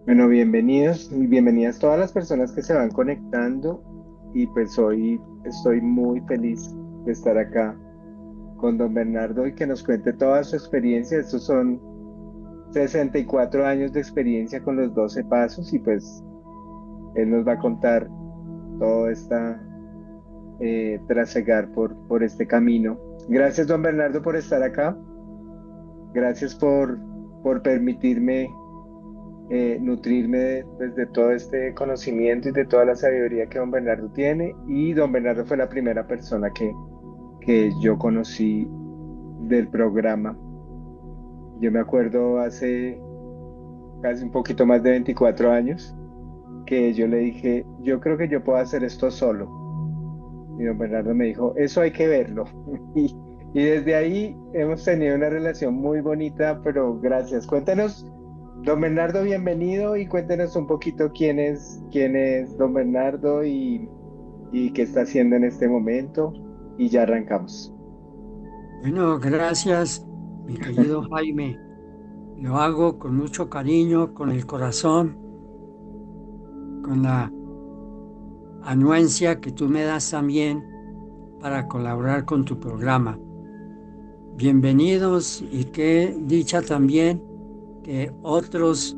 Bueno, bienvenidos y bienvenidas todas las personas que se van conectando y pues hoy estoy muy feliz de estar acá con don Bernardo y que nos cuente toda su experiencia. Estos son 64 años de experiencia con los 12 pasos y pues él nos va a contar todo esta trasegar por este camino. Gracias don Bernardo por estar acá. Gracias por permitirme nutrirme pues, de todo este conocimiento y de toda la sabiduría que don Bernardo tiene. Y don Bernardo fue la primera persona que yo conocí del programa. Yo me acuerdo hace casi un poquito más de 24 años que yo le dije, yo creo que yo puedo hacer esto solo. Y don Bernardo me dijo, eso hay que verlo. Y, y desde ahí hemos tenido una relación muy bonita, pero gracias. Cuéntenos. Don Bernardo, bienvenido y cuéntenos un poquito quién es don Bernardo y qué está haciendo en este momento y ya arrancamos. Bueno, gracias, mi querido Jaime. Lo hago con mucho cariño, con el corazón, con la anuencia que tú me das también para colaborar con tu programa. Bienvenidos y qué dicha también que otros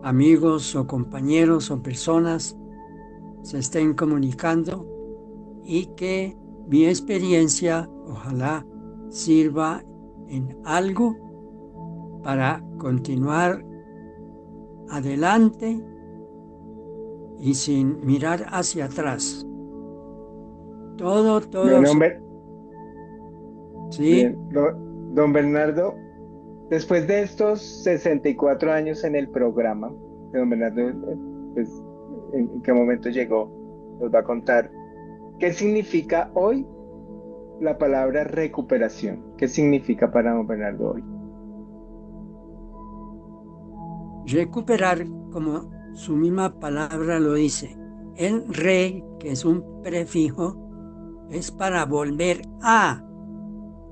amigos o compañeros o personas se estén comunicando y que mi experiencia ojalá sirva en algo para continuar adelante y sin mirar hacia atrás. Todo, Bien, hombre, sí, bien. Don Bernardo, después de estos 64 años en el programa, que don Bernardo, pues, en qué momento llegó, nos va a contar qué significa hoy la palabra recuperación. ¿Qué significa para don Bernardo hoy? recuperar, como su misma palabra lo dice. El re, que es un prefijo, es para volver a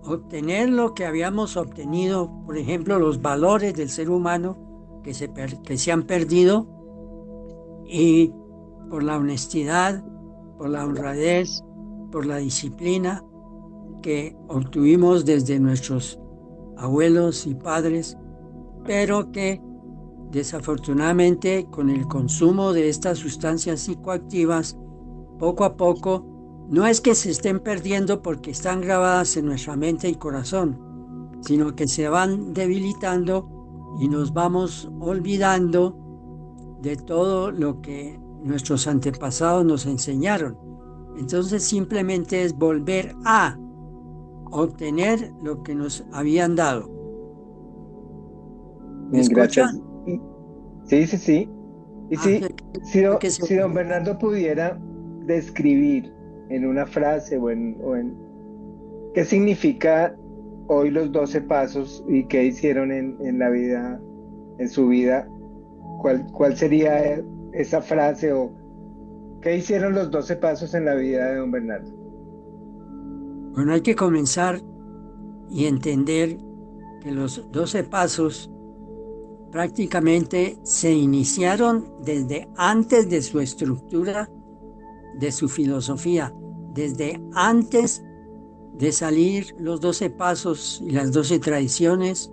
obtener lo que habíamos obtenido, por ejemplo, los valores del ser humano que se han perdido y por la honestidad, por la honradez, por la disciplina que obtuvimos desde nuestros abuelos y padres, pero que desafortunadamente con el consumo de estas sustancias psicoactivas, poco a poco, no es que se estén perdiendo porque están grabadas en nuestra mente y corazón, sino que se van debilitando y nos vamos olvidando de todo lo que nuestros antepasados nos enseñaron. Entonces simplemente es volver a obtener lo que nos habían dado. ¿Me Bien, gracias. escuchan? Sí, sí, sí. Y Ah, si, que se si don Bernardo pudiera describir en una frase qué significa hoy los 12 pasos y qué hicieron en la vida, en su vida, cuál sería esa frase o qué hicieron los 12 pasos en la vida de don Bernardo? Bueno, hay que comenzar y entender que los 12 pasos prácticamente se iniciaron desde antes de su estructura, de su filosofía, desde antes de salir los 12 pasos y las 12 tradiciones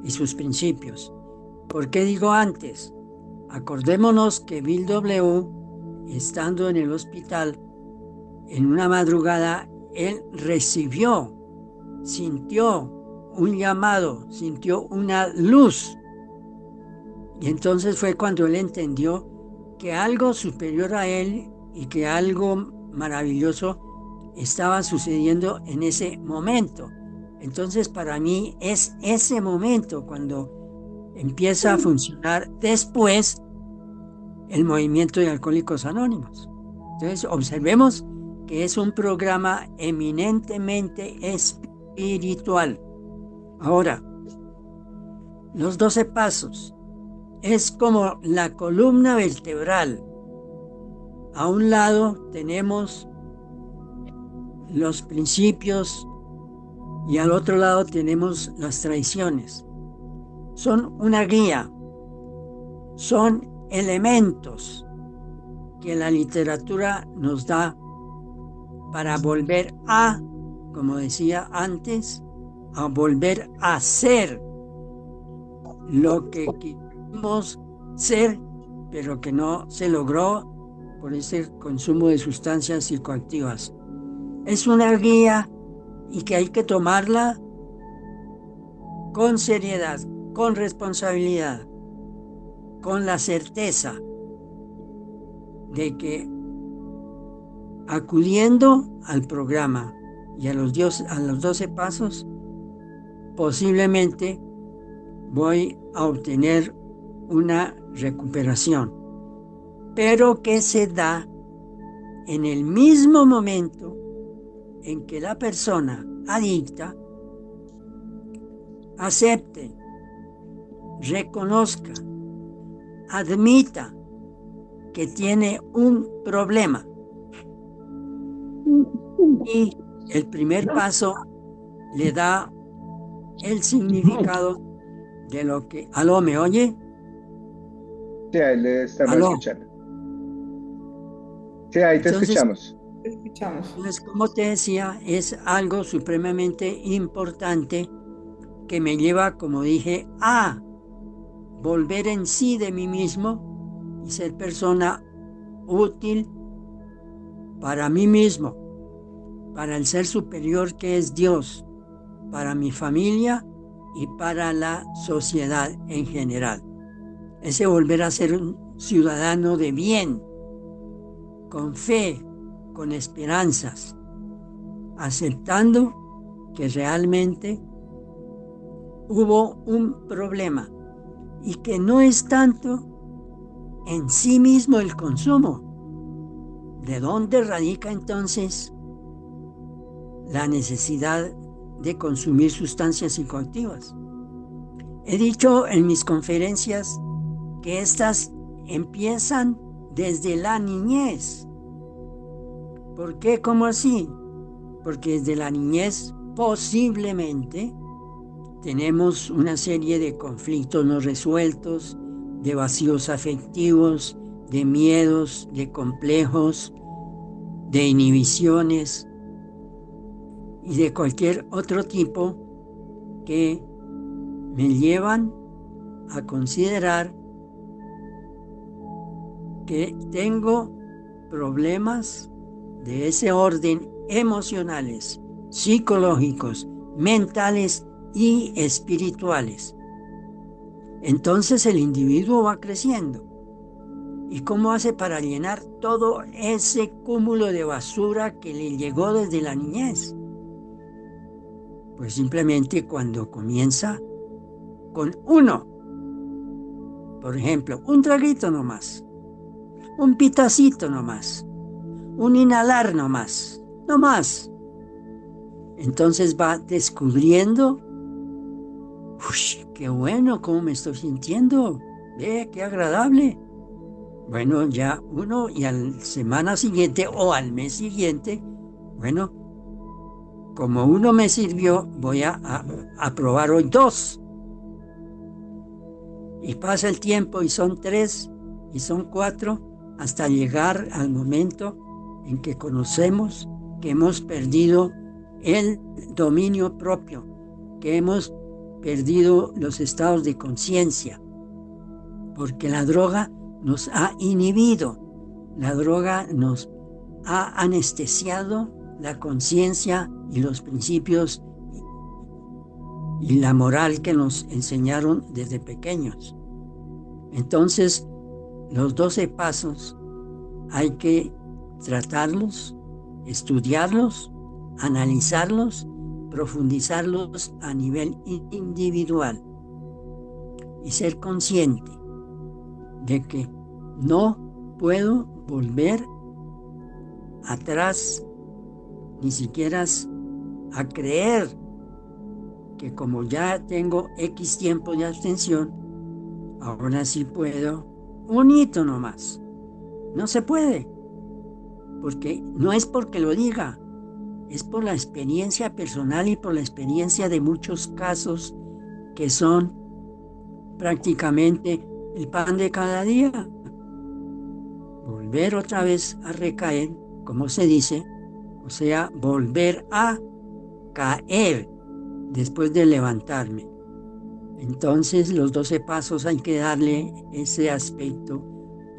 y sus principios. ¿Por qué digo antes? Acordémonos que Bill W., estando en el hospital, en una madrugada, él recibió, sintió un llamado, sintió una luz. Y entonces fue cuando él entendió que algo superior a él y que algo maravilloso estaba sucediendo en ese momento. Entonces para mí es ese momento cuando empieza a funcionar después el movimiento de Alcohólicos Anónimos. Entonces observemos que es un programa eminentemente espiritual. Ahora, los 12 pasos es como la columna vertebral. A un lado tenemos los principios y al otro lado tenemos las tradiciones. Son una guía, son elementos que la literatura nos da para volver a, como decía antes, a volver a ser lo que quisimos ser, pero que no se logró por ese consumo de sustancias psicoactivas. Es una guía y que hay que tomarla con seriedad, con responsabilidad, con la certeza de que acudiendo al programa y a los 12 pasos, posiblemente voy a obtener una recuperación, pero que se da en el mismo momento en que la persona adicta acepte, reconozca, admita que tiene un problema. Y el primer paso le da el significado de lo que... ¿Aló, me oye? Sí, ahí le estamos ¿Aló? escuchando. Sí, ahí te Entonces, escuchamos. como te decía, es algo supremamente importante que me lleva, como dije, a volver en sí de mí mismo y ser persona útil para mí mismo, para el ser superior que es Dios, para mi familia y para la sociedad en general. Ese volver a ser un ciudadano de bien, con fe, con esperanzas, aceptando que realmente hubo un problema y que no es tanto en sí mismo el consumo. ¿De dónde radica entonces la necesidad de consumir sustancias psicoactivas? He dicho en mis conferencias que estas empiezan desde la niñez. ¿Por qué? ¿Cómo así? Porque desde la niñez posiblemente tenemos una serie de conflictos no resueltos, de vacíos afectivos, de miedos, de complejos, de inhibiciones y de cualquier otro tipo que me llevan a considerar que tengo problemas de ese orden emocionales, psicológicos, mentales y espirituales. Entonces el individuo va creciendo. ¿Y cómo hace para llenar todo ese cúmulo de basura que le llegó desde la niñez? Pues simplemente cuando comienza con uno, por ejemplo, un traguito nomás, un pitacito nomás, un inhalar nomás, no más. Entonces va descubriendo, uy, qué bueno, cómo me estoy sintiendo, ve, qué agradable. Bueno, ya uno y a la semana siguiente o al mes siguiente, bueno, como uno me sirvió, voy a probar hoy 2. Y pasa el tiempo y son 3 y son 4 hasta llegar al momento en que conocemos que hemos perdido el dominio propio, que hemos perdido los estados de conciencia, porque la droga nos ha inhibido, la droga nos ha anestesiado la conciencia y los principios y la moral que nos enseñaron desde pequeños. Entonces, los 12 pasos hay que tratarlos, estudiarlos, analizarlos, profundizarlos a nivel individual y ser consciente de que no puedo volver atrás, ni siquiera a creer que como ya tengo X tiempo de abstención, ahora sí puedo un hito nomás. No se puede, porque no es porque lo diga, es por la experiencia personal y por la experiencia de muchos casos que son prácticamente el pan de cada día, volver otra vez a recaer, como se dice, o sea, volver a caer después de levantarme. Entonces los 12 pasos hay que darle ese aspecto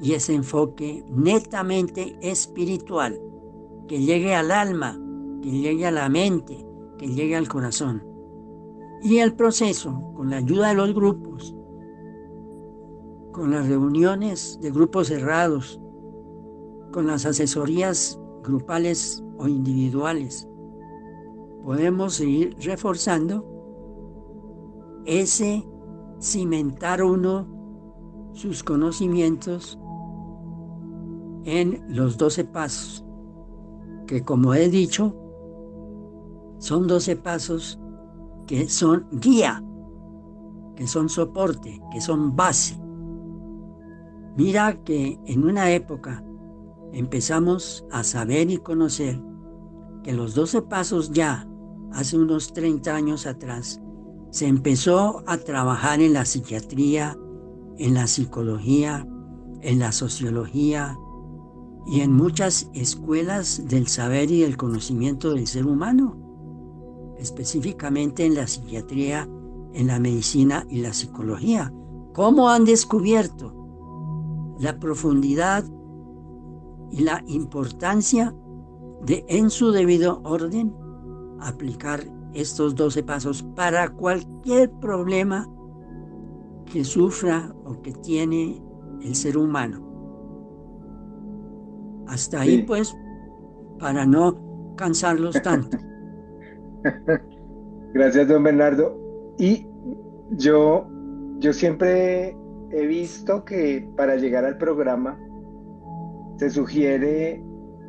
y ese enfoque netamente espiritual, que llegue al alma, que llegue a la mente, que llegue al corazón. Y el proceso, con la ayuda de los grupos, con las reuniones de grupos cerrados, con las asesorías grupales o individuales, podemos seguir reforzando ese cimentar uno sus conocimientos en los 12 pasos, que como he dicho, son 12 pasos que son guía, que son soporte, que son base. Mira que en una época empezamos a saber y conocer que los 12 pasos ya, hace unos 30 años atrás, se empezó a trabajar en la psiquiatría, en la psicología, en la sociología y en muchas escuelas del saber y del conocimiento del ser humano, específicamente en la psiquiatría, en la medicina y la psicología. ¿Cómo han descubierto la profundidad y la importancia de, en su debido orden, aplicar estos 12 pasos para cualquier problema que sufra o que tiene el ser humano? Hasta ahí, Sí. pues, para no cansarlos tanto. Gracias, don Bernardo. Y yo, yo siempre he visto que para llegar al programa se sugiere,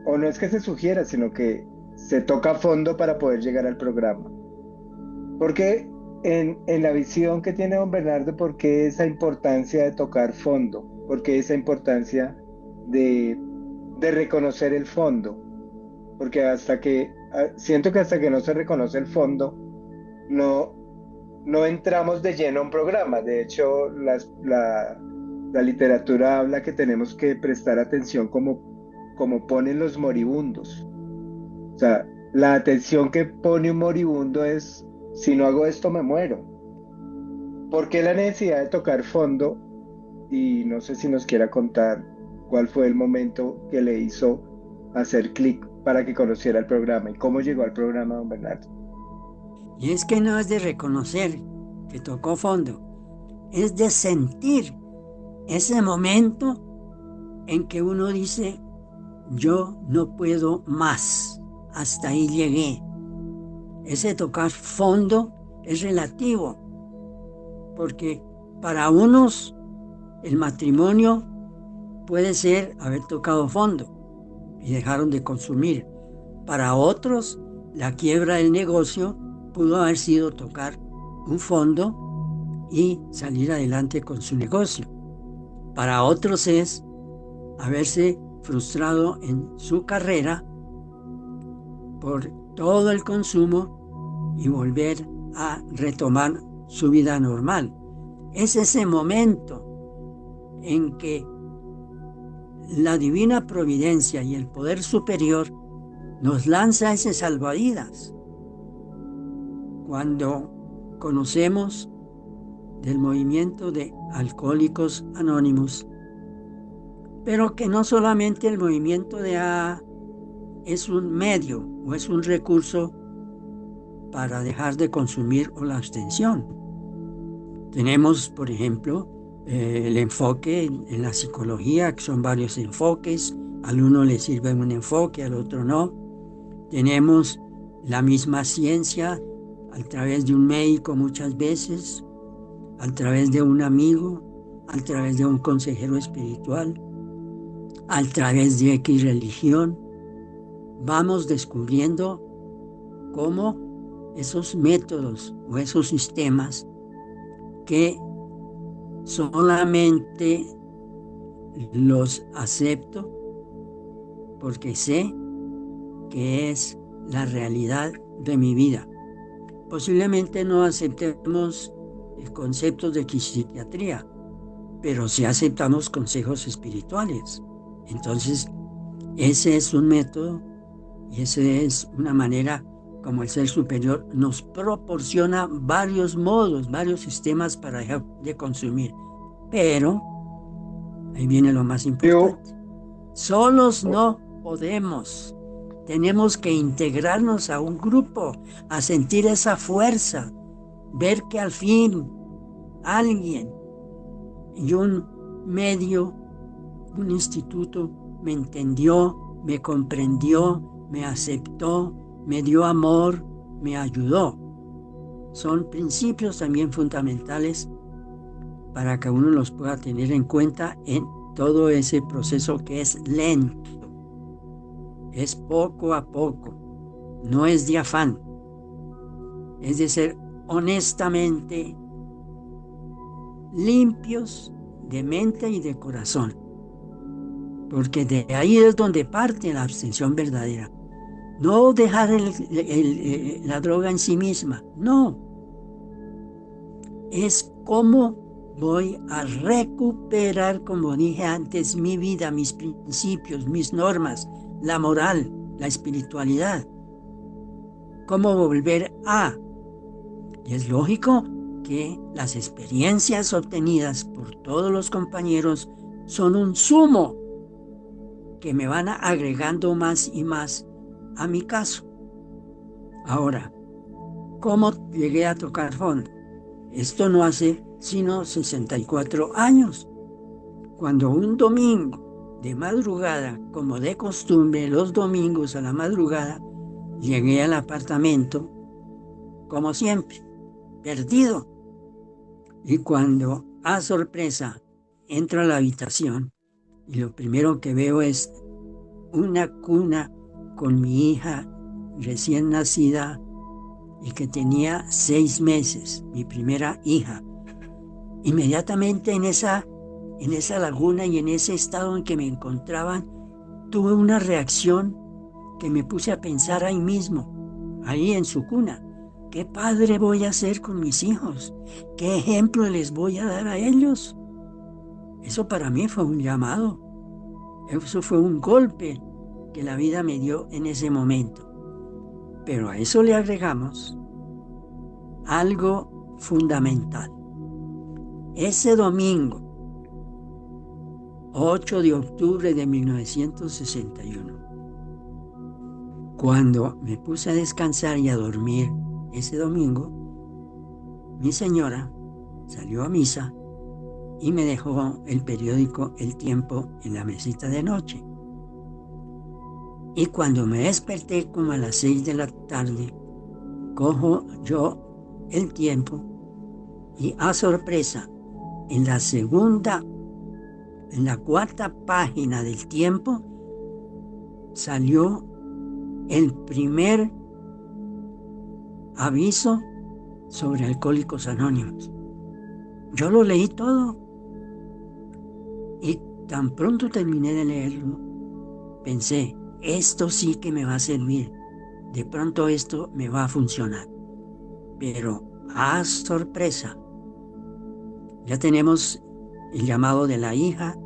o no es que se sugiera, sino que se toca a fondo para poder llegar al programa. Porque en la visión que tiene don Bernardo, ¿por qué esa importancia de tocar fondo? ¿Por qué esa importancia de, de reconocer el fondo? Porque siento que hasta que no se reconoce el fondo, no, no entramos de lleno a un programa. De hecho, la literatura habla que tenemos que prestar atención como ponen los moribundos. O sea, la atención que pone un moribundo es, si no hago esto, me muero. ¿Por qué la necesidad de tocar fondo? Y no sé si nos quiera contar cuál fue el momento que le hizo hacer clic para que conociera el programa y cómo llegó al programa, don Bernardo. Y es que no es de reconocer que tocó fondo, es de sentir ese momento en que uno dice, yo no puedo más, hasta ahí llegué. Ese tocar fondo es relativo, porque para unos el matrimonio puede ser haber tocado fondo y dejaron de consumir. Para otros, la quiebra del negocio pudo haber sido tocar un fondo y salir adelante con su negocio. Para otros es haberse frustrado en su carrera por todo el consumo y volver a retomar su vida normal. Es ese momento en que la divina providencia y el poder superior nos lanza ese salvavidas. Cuando conocemos del movimiento de Alcohólicos Anónimos, pero que no solamente el movimiento de AA es un medio o es un recurso para dejar de consumir o la abstención. Tenemos, por ejemplo, el enfoque en la psicología, que son varios enfoques, al uno le sirve un enfoque, al otro no. Tenemos la misma ciencia a través de un médico muchas veces, a través de un amigo, a través de un consejero espiritual, a través de X religión. Vamos descubriendo cómo esos métodos o esos sistemas que solamente los acepto porque sé que es la realidad de mi vida. Posiblemente no aceptemos conceptos de psiquiatría, pero sí aceptamos consejos espirituales. Entonces, ese es un método y esa es una manera como el ser superior nos proporciona varios modos, varios sistemas para dejar de consumir. Pero, ahí viene lo más Yo, importante. Solos oh, no podemos. Tenemos que integrarnos a un grupo, a sentir esa fuerza, ver que al fin alguien y un medio, un instituto me entendió, me comprendió, me aceptó, me dio amor, me ayudó. Son principios también fundamentales para que uno los pueda tener en cuenta en todo ese proceso que es lento, es poco a poco, no es de afán, es de ser honestamente limpios de mente y de corazón, porque de ahí es donde parte la abstención verdadera. No dejar la droga en sí misma, no, es cómo voy a recuperar, como dije antes, mi vida, mis principios, mis normas, la moral, la espiritualidad. Cómo volver a. Y es lógico que las experiencias obtenidas por todos los compañeros son un sumo que me van agregando más y más a mi caso. Ahora, ¿cómo llegué a tocar fondo? Esto no hace sino 64 años, cuando un domingo de madrugada, como de costumbre, los domingos a la madrugada, llegué al apartamento, como siempre, perdido. Y cuando, a sorpresa, entro a la habitación y lo primero que veo es una cuna con mi hija recién nacida y que tenía 6 meses, mi primera hija. Inmediatamente en esa laguna y en ese estado en que me encontraba, tuve una reacción que me puse a pensar ahí mismo, ahí en su cuna. ¿Qué padre voy a ser con mis hijos? ¿Qué ejemplo les voy a dar a ellos? Eso para mí fue un llamado. Eso fue un golpe que la vida me dio en ese momento. Pero a eso le agregamos algo fundamental. Ese domingo, 8 de octubre de 1961, cuando me puse a descansar y a dormir ese domingo, mi señora salió a misa y me dejó el periódico El Tiempo en la mesita de noche. Y cuando me desperté como a las 6 de la tarde, cojo yo El Tiempo y a sorpresa, en la cuarta página del Tiempo, salió el primer aviso sobre Alcohólicos Anónimos. Yo lo leí todo y tan pronto terminé de leerlo, pensé, esto sí que me va a servir, de pronto esto me va a funcionar. Pero, a sorpresa, ya tenemos el llamado de la hija,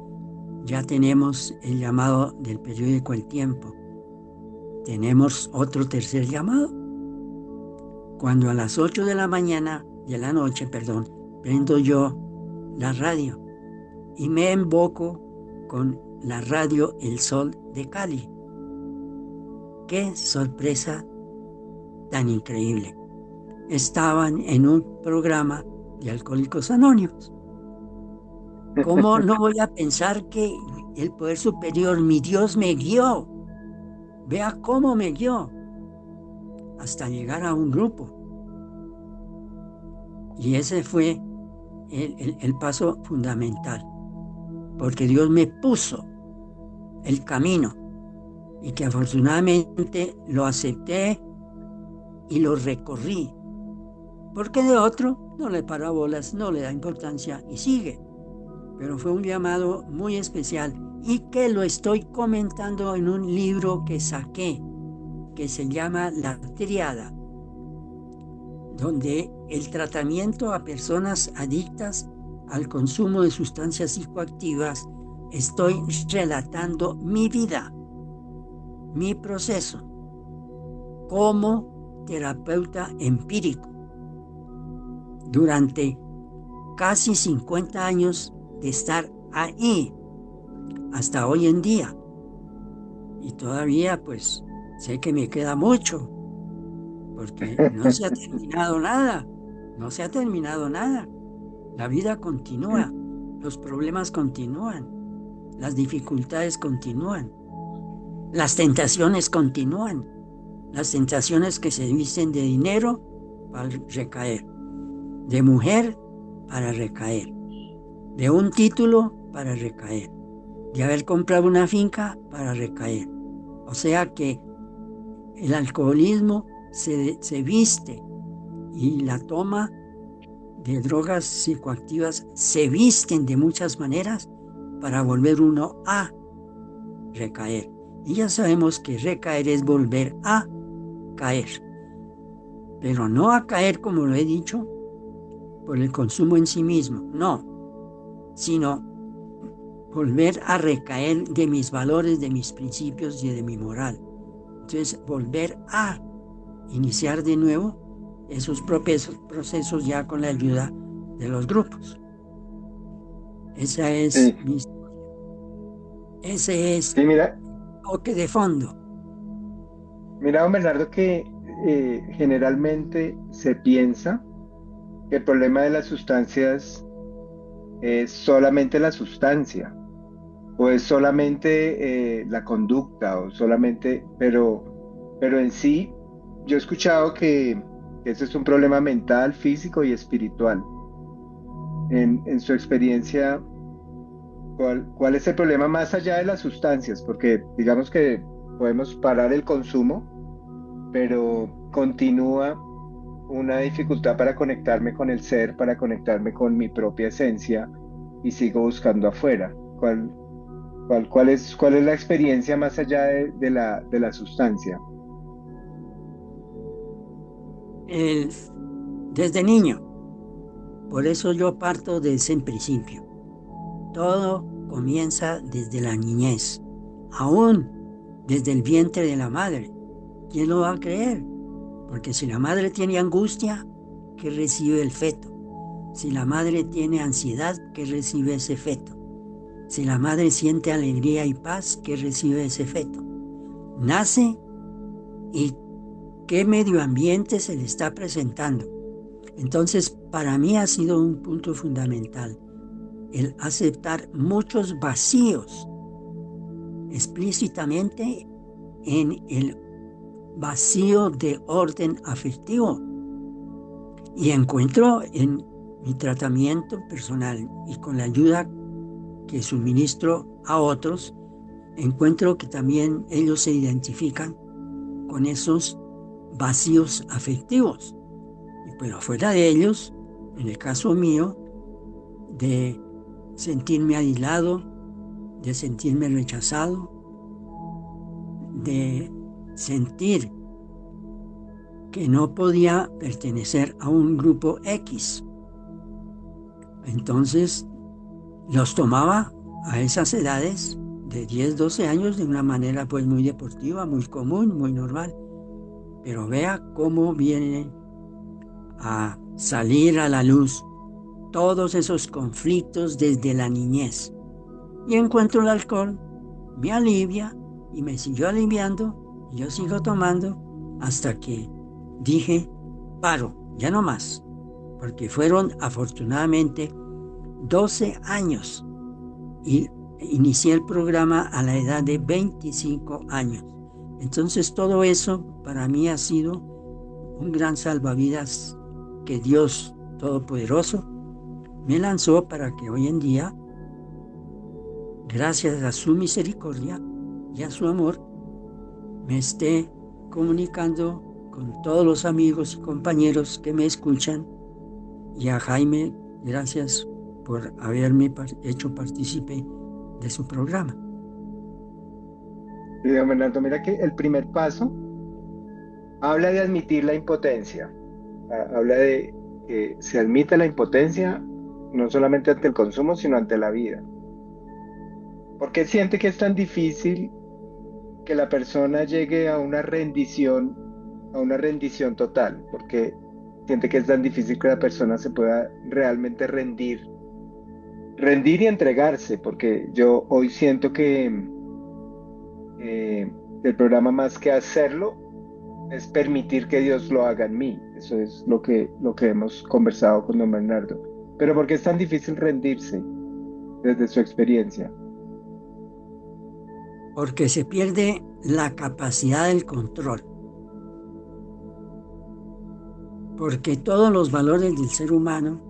ya tenemos el llamado del periódico El Tiempo. Tenemos otro tercer llamado. Cuando a las 8 de la noche, prendo yo la radio y me emboco con la radio El Sol de Cali. ¡Qué sorpresa tan increíble! Estaban en un programa de Alcohólicos Anónimos. ¿Cómo no voy a pensar que el poder superior, mi Dios, me guió? Vea cómo me guió hasta llegar a un grupo. Y ese fue el paso fundamental, porque Dios me puso el camino y que afortunadamente lo acepté y lo recorrí, porque de otro no le para bolas, no le da importancia y sigue. Pero fue un llamado muy especial y que lo estoy comentando en un libro que saqué, que se llama La Tríada, donde el tratamiento a personas adictas al consumo de sustancias psicoactivas, estoy relatando mi vida, mi proceso, como terapeuta empírico durante casi 50 años de estar ahí hasta hoy en día. Y todavía pues sé que me queda mucho, porque no se ha terminado nada, no se ha terminado nada. La vida continúa, los problemas continúan, las dificultades continúan, las tentaciones continúan, las tentaciones que se visten de dinero para recaer, de mujer para recaer, de un título para recaer, de haber comprado una finca para recaer. O sea que el alcoholismo se viste y la toma de drogas psicoactivas se visten de muchas maneras para volver uno a recaer. Y ya sabemos que recaer es volver a caer. Pero no a caer, como lo he dicho, por el consumo en sí mismo, no, sino volver a recaer de mis valores, de mis principios y de mi moral. Entonces, volver a iniciar de nuevo esos procesos ya con la ayuda de los grupos. Esa es Sí, mi historia. Ese es sí, mira, el toque de fondo. mira, don Bernardo, que generalmente se piensa que el problema de las sustancias es solamente la sustancia, o es solamente la conducta, o solamente, pero en sí, yo he escuchado que ese es un problema mental, físico y espiritual. En su experiencia, ¿cuál es el problema más allá de las sustancias? Porque digamos que podemos parar el consumo, pero continúa una dificultad para conectarme con el ser, para conectarme con mi propia esencia y sigo buscando afuera. ¿Cuál es la experiencia más allá de la sustancia? El, desde niño, por eso yo parto de ese principio. Todo comienza desde la niñez, aún desde el vientre de la madre. ¿Quién lo va a creer? Porque si la madre tiene angustia, ¿qué recibe el feto? Si la madre tiene ansiedad, ¿qué recibe ese feto? Si la madre siente alegría y paz, ¿qué recibe ese feto? Nace y qué medio ambiente se le está presentando. Entonces, para mí ha sido un punto fundamental el aceptar muchos vacíos explícitamente en el vacío de orden afectivo. Y encuentro en mi tratamiento personal y con la ayuda que suministro a otros, encuentro que también ellos se identifican con esos vacíos afectivos. Pero fuera de ellos, en el caso mío, de sentirme aislado, de sentirme rechazado, de sentir que no podía pertenecer a un grupo X. Entonces los tomaba a esas edades de 10, 12 años de una manera pues muy deportiva, muy común, muy normal. Pero vea cómo vienen a salir a la luz todos esos conflictos desde la niñez. Y encuentro el alcohol, me alivia y me siguió aliviando y yo sigo tomando hasta que dije, paro, ya no más, porque fueron afortunadamente 12 años y inicié el programa a la edad de 25 años. Entonces todo eso para mí ha sido un gran salvavidas que Dios Todopoderoso me lanzó para que hoy en día, gracias a su misericordia y a su amor, me esté comunicando con todos los amigos y compañeros que me escuchan. Y a Jaime, gracias por haberme hecho partícipe de su programa. Y don Bernardo, mira que el primer paso habla de admitir la impotencia. Habla de que se admite la impotencia no solamente ante el consumo, sino ante la vida. ¿Por qué siente que es tan difícil que la persona llegue a una rendición total? Porque siente que es tan difícil que la persona se pueda realmente rendir y entregarse, porque yo hoy siento que el programa más que hacerlo es permitir que Dios lo haga en mí. Eso es lo que hemos conversado con don Bernardo. Pero ¿por qué es tan difícil rendirse desde su experiencia? Porque se pierde la capacidad del control, porque todos los valores del ser humano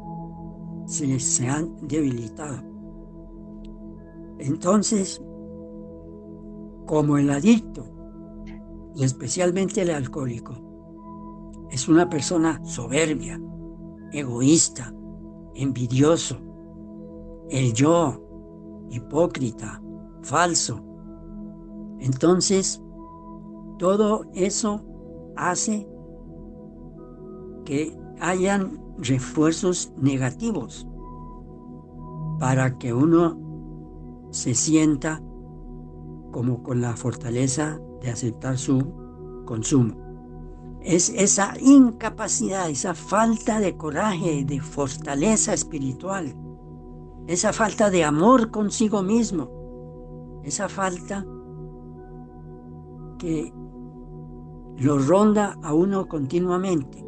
se han debilitado. Entonces, como el adicto, y especialmente el alcohólico, es una persona soberbia, egoísta, envidioso, el yo, hipócrita, falso. Entonces, todo eso hace que hayan refuerzos negativos para que uno se sienta como con la fortaleza de aceptar su consumo. Es esa incapacidad, esa falta de coraje, de fortaleza espiritual, esa falta de amor consigo mismo, esa falta que lo ronda a uno continuamente.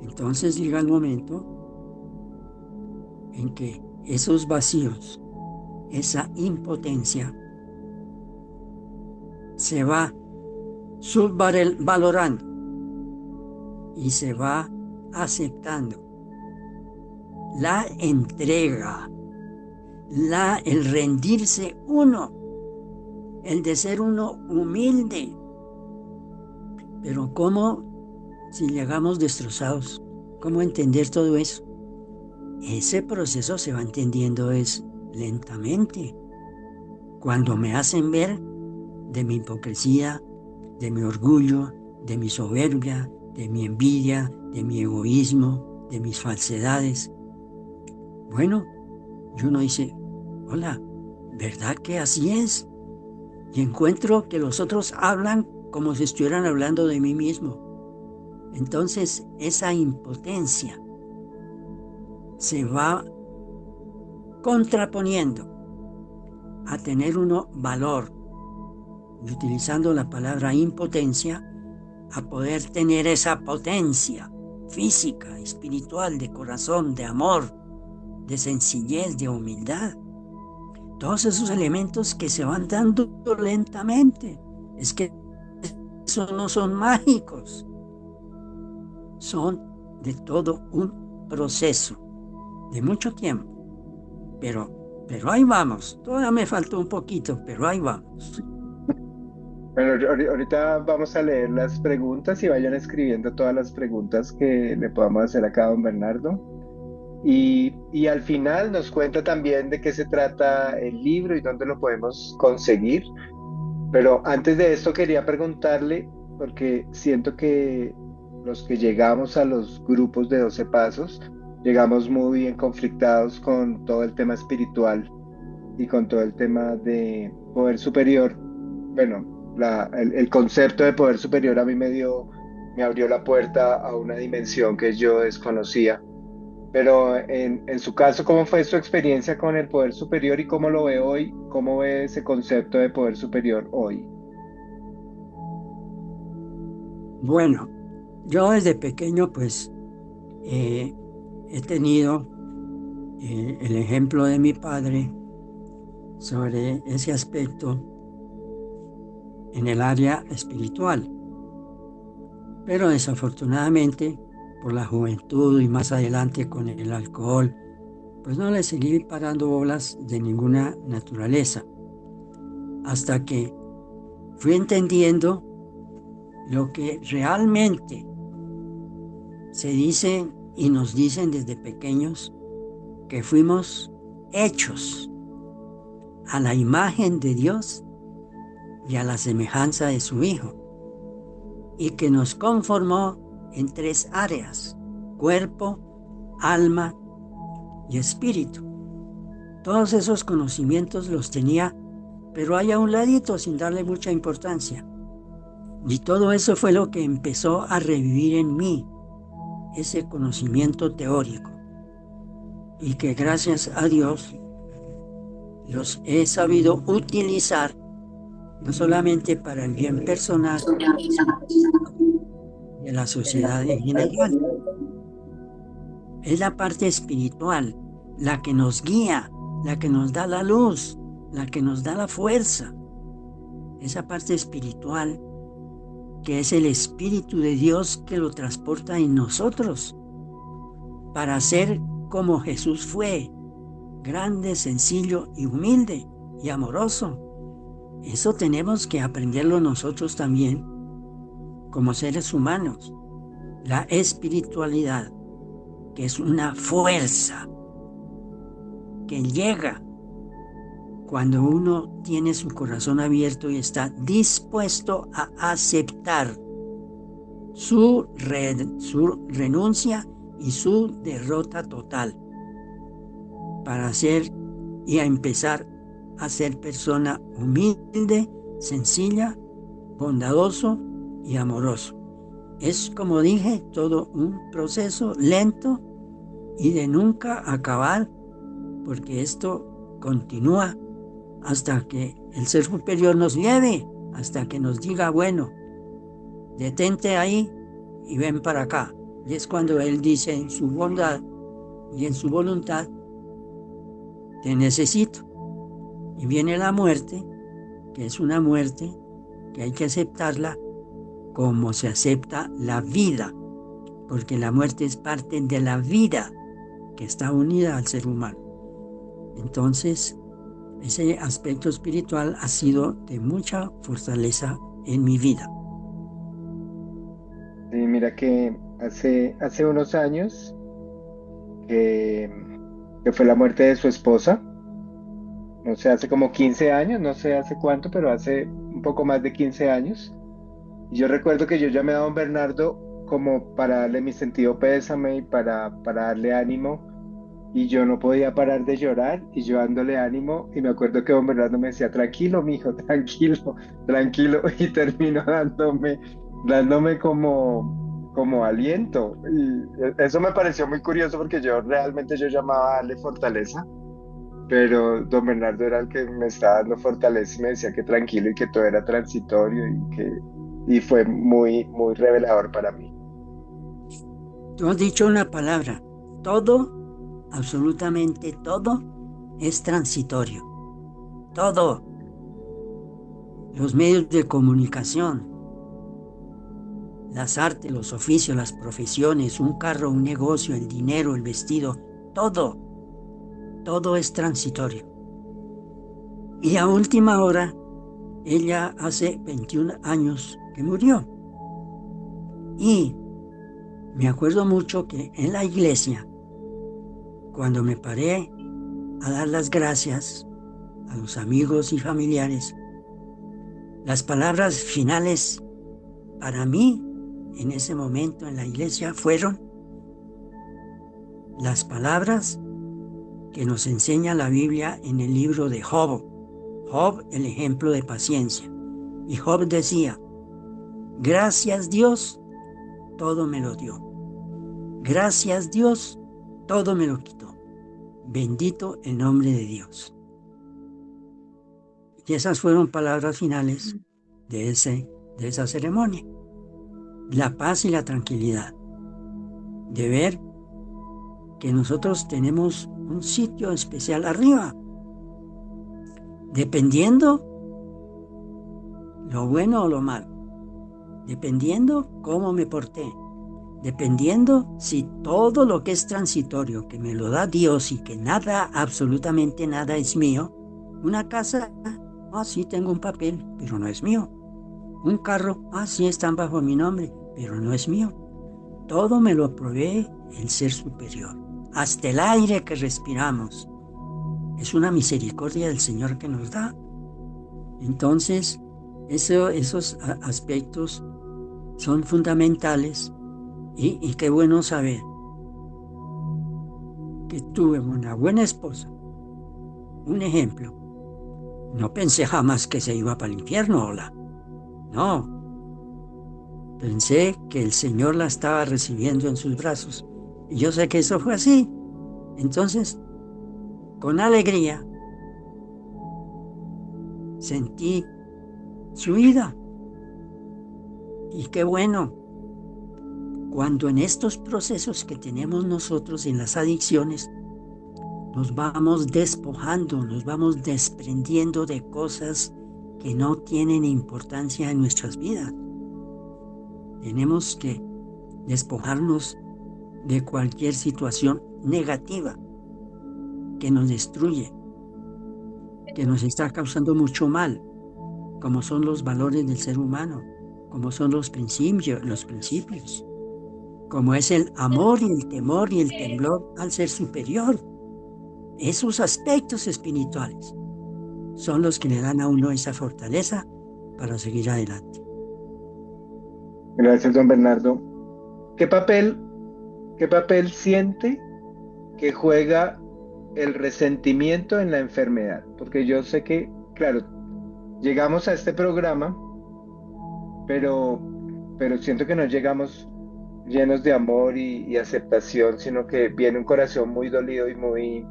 Entonces llega el momento en que esos vacíos, esa impotencia, se va subvalorando y se va aceptando la entrega, el rendirse uno, el de ser uno humilde. Pero ¿cómo, si llegamos destrozados, cómo entender todo eso? Ese proceso se va entendiendo es lentamente, cuando me hacen ver de mi hipocresía, de mi orgullo, de mi soberbia, de mi envidia, de mi egoísmo, de mis falsedades. Bueno, y uno dice, hola, ¿verdad que así es? Y encuentro que los otros hablan como si estuvieran hablando de mí mismo. Entonces esa impotencia se va contraponiendo a tener uno valor, y utilizando la palabra impotencia, a poder tener esa potencia física, espiritual, de corazón, de amor, de sencillez, de humildad. Todos esos elementos que se van dando lentamente. Es que esos no son mágicos, son de todo un proceso de mucho tiempo. Pero ahí vamos. Todavía me faltó un poquito, pero ahí vamos. Bueno, ahorita vamos a leer las preguntas y vayan escribiendo todas las preguntas que le podamos hacer acá a don Bernardo. Y al final nos cuenta también de qué se trata el libro y dónde lo podemos conseguir. Pero antes de esto quería preguntarle, porque siento que los que llegamos a los grupos de 12 pasos, llegamos muy bien conflictados con todo el tema espiritual y con todo el tema de poder superior. Bueno, el concepto de poder superior a mí me abrió la puerta a una dimensión que yo desconocía. Pero en su caso, ¿cómo fue su experiencia con el poder superior y cómo lo ve hoy? ¿Cómo ve ese concepto de poder superior hoy? Bueno, yo desde pequeño pues he tenido el ejemplo de mi padre sobre ese aspecto en el área espiritual. Pero desafortunadamente, por la juventud y más adelante con el alcohol, pues no le seguí parando bolas de ninguna naturaleza, hasta que fui entendiendo lo que realmente se dice y nos dicen desde pequeños, que fuimos hechos a la imagen de Dios y a la semejanza de su Hijo, y que nos conformó en 3 áreas: cuerpo, alma y espíritu. Todos esos conocimientos los tenía, pero ahí a un ladito sin darle mucha importancia. Y todo eso fue lo que empezó a revivir en mí, ese conocimiento teórico. Y que gracias a Dios los he sabido utilizar no solamente para el bien personal de la sociedad en general. Es la parte espiritual, la que nos guía, la que nos da la luz, la que nos da la fuerza. Esa parte espiritual que es el Espíritu de Dios que lo transporta en nosotros para ser como Jesús fue, grande, sencillo y humilde y amoroso. Eso tenemos que aprenderlo nosotros también como seres humanos. La espiritualidad, que es una fuerza que llega cuando uno tiene su corazón abierto y está dispuesto a aceptar su renuncia y su derrota total para hacer y a empezar a ser persona humilde, sencilla, bondadoso y amoroso. Es, como dije, todo un proceso lento y de nunca acabar, porque esto continúa hasta que el ser superior nos lleve, hasta que nos diga, bueno, detente ahí y ven para acá. Y es cuando Él dice en su bondad y en su voluntad, te necesito. Y viene la muerte, que es una muerte que hay que aceptarla como se acepta la vida, porque la muerte es parte de la vida que está unida al ser humano. Entonces, ese aspecto espiritual ha sido de mucha fortaleza en mi vida. Sí, mira que hace unos años que, que fue la muerte de su esposa, no sé, hace como 15 años, no sé hace cuánto, pero hace un poco más de 15 años. Y yo recuerdo que yo llamé a don Bernardo como para darle mi sentido pésame y para darle ánimo. Y yo no podía parar de llorar y yo dándole ánimo. Y me acuerdo que don Bernardo me decía, tranquilo, mijo, tranquilo, tranquilo. Y terminó dándome como aliento. Y eso me pareció muy curioso porque yo llamaba a darle fortaleza, pero don Bernardo era el que me estaba dando fortaleza y me decía que tranquilo y que todo era transitorio y fue muy, muy revelador para mí. Tú has dicho una palabra, todo, absolutamente todo, es transitorio. Todo. Los medios de comunicación, las artes, los oficios, las profesiones, un carro, un negocio, el dinero, el vestido, todo es transitorio. Y a última hora, ella hace 21 años que murió. Y me acuerdo mucho que en la iglesia, cuando me paré a dar las gracias a los amigos y familiares, las palabras finales para mí en ese momento en la iglesia fueron las palabras que nos enseña la Biblia en el libro de Job. Job, el ejemplo de paciencia. Y Job decía, gracias Dios, todo me lo dio. Gracias Dios, todo me lo quitó. Bendito el nombre de Dios. Y esas fueron palabras finales de esa ceremonia. La paz y la tranquilidad. De ver que nosotros tenemos un sitio especial arriba. Dependiendo lo bueno o lo malo. Dependiendo cómo me porté. Dependiendo si todo lo que es transitorio, que me lo da Dios y que nada, absolutamente nada es mío. Una casa, sí tengo un papel, pero no es mío. Un carro, sí están bajo mi nombre, pero no es mío. Todo me lo provee el ser superior. Hasta el aire que respiramos. Es una misericordia del Señor que nos da. Entonces, esos aspectos son fundamentales y qué bueno saber que tuve una buena esposa, un ejemplo, no pensé jamás que se iba para el infierno, hola. No, pensé que el Señor la estaba recibiendo en sus brazos. Y yo sé que eso fue así. Entonces, con alegría, sentí su ida. Y qué bueno, cuando en estos procesos que tenemos nosotros en las adicciones, nos vamos despojando, nos vamos desprendiendo de cosas que no tienen importancia en nuestras vidas. Tenemos que despojarnos de cualquier situación negativa que nos destruye, que nos está causando mucho mal, como son los valores del ser humano, como son los principios, como es el amor y el temor y el temblor al ser superior. Esos aspectos espirituales son los que le dan a uno esa fortaleza para seguir adelante. Gracias, don Bernardo. ¿Qué papel siente que juega el resentimiento en la enfermedad? Porque yo sé que, claro, llegamos a este programa, pero, pero siento que no llegamos llenos de amor y aceptación, sino que viene un corazón muy dolido y muy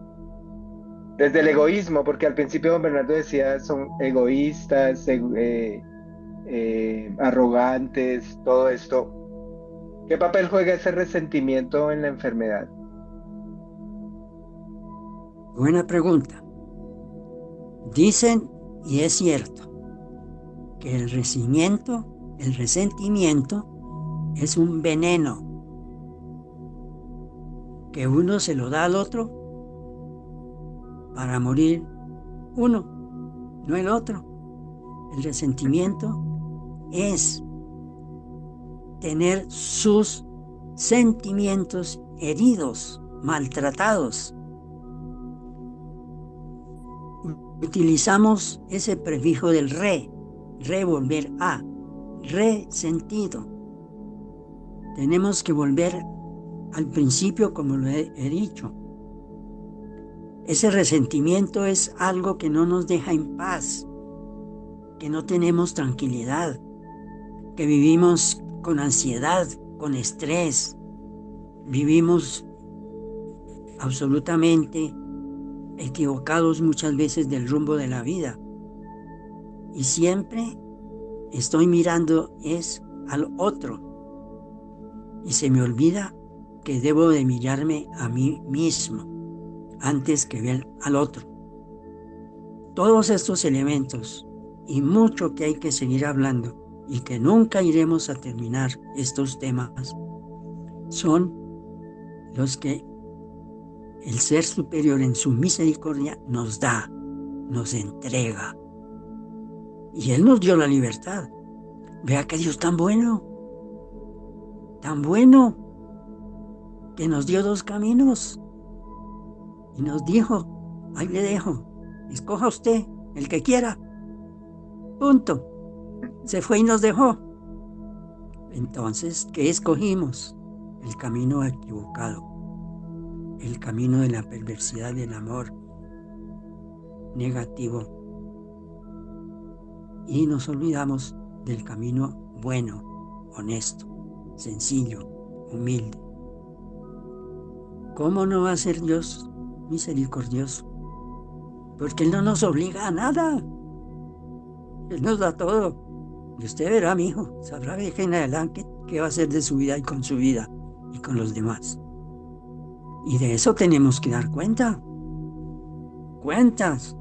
desde el egoísmo, porque al principio don Bernardo decía son egoístas, arrogantes, todo esto. ¿Qué papel juega ese resentimiento en la enfermedad? Buena pregunta. Dicen, y es cierto, que el resentimiento es un veneno que uno se lo da al otro para morir uno, no el otro. El resentimiento es tener sus sentimientos heridos, maltratados. Utilizamos ese prefijo del volver a, resentido. Tenemos que volver al principio, como lo he dicho. Ese resentimiento es algo que no nos deja en paz, que no tenemos tranquilidad, que vivimos con ansiedad, con estrés, vivimos absolutamente equivocados muchas veces del rumbo de la vida. Y siempre estoy mirando es al otro. Y se me olvida que debo de mirarme a mí mismo antes que ver al otro. Todos estos elementos y mucho que hay que seguir hablando y que nunca iremos a terminar estos temas son los que el Ser Superior en su misericordia nos da, nos entrega. Y Él nos dio la libertad. Vea que Dios tan bueno, que nos dio dos caminos. Y nos dijo, ahí le dejo, escoja usted el que quiera. Punto. Se fue y nos dejó. Entonces, ¿qué escogimos? El camino equivocado. El camino de la perversidad del amor negativo. Y nos olvidamos del camino bueno, honesto, sencillo, humilde. ¿Cómo no va a ser Dios misericordioso? Porque Él no nos obliga a nada. Él nos da todo. Y usted verá, mi hijo, sabrá de aquí en adelante qué va a hacer de su vida y con su vida y con los demás. Y de eso tenemos que dar cuenta. Cuentas.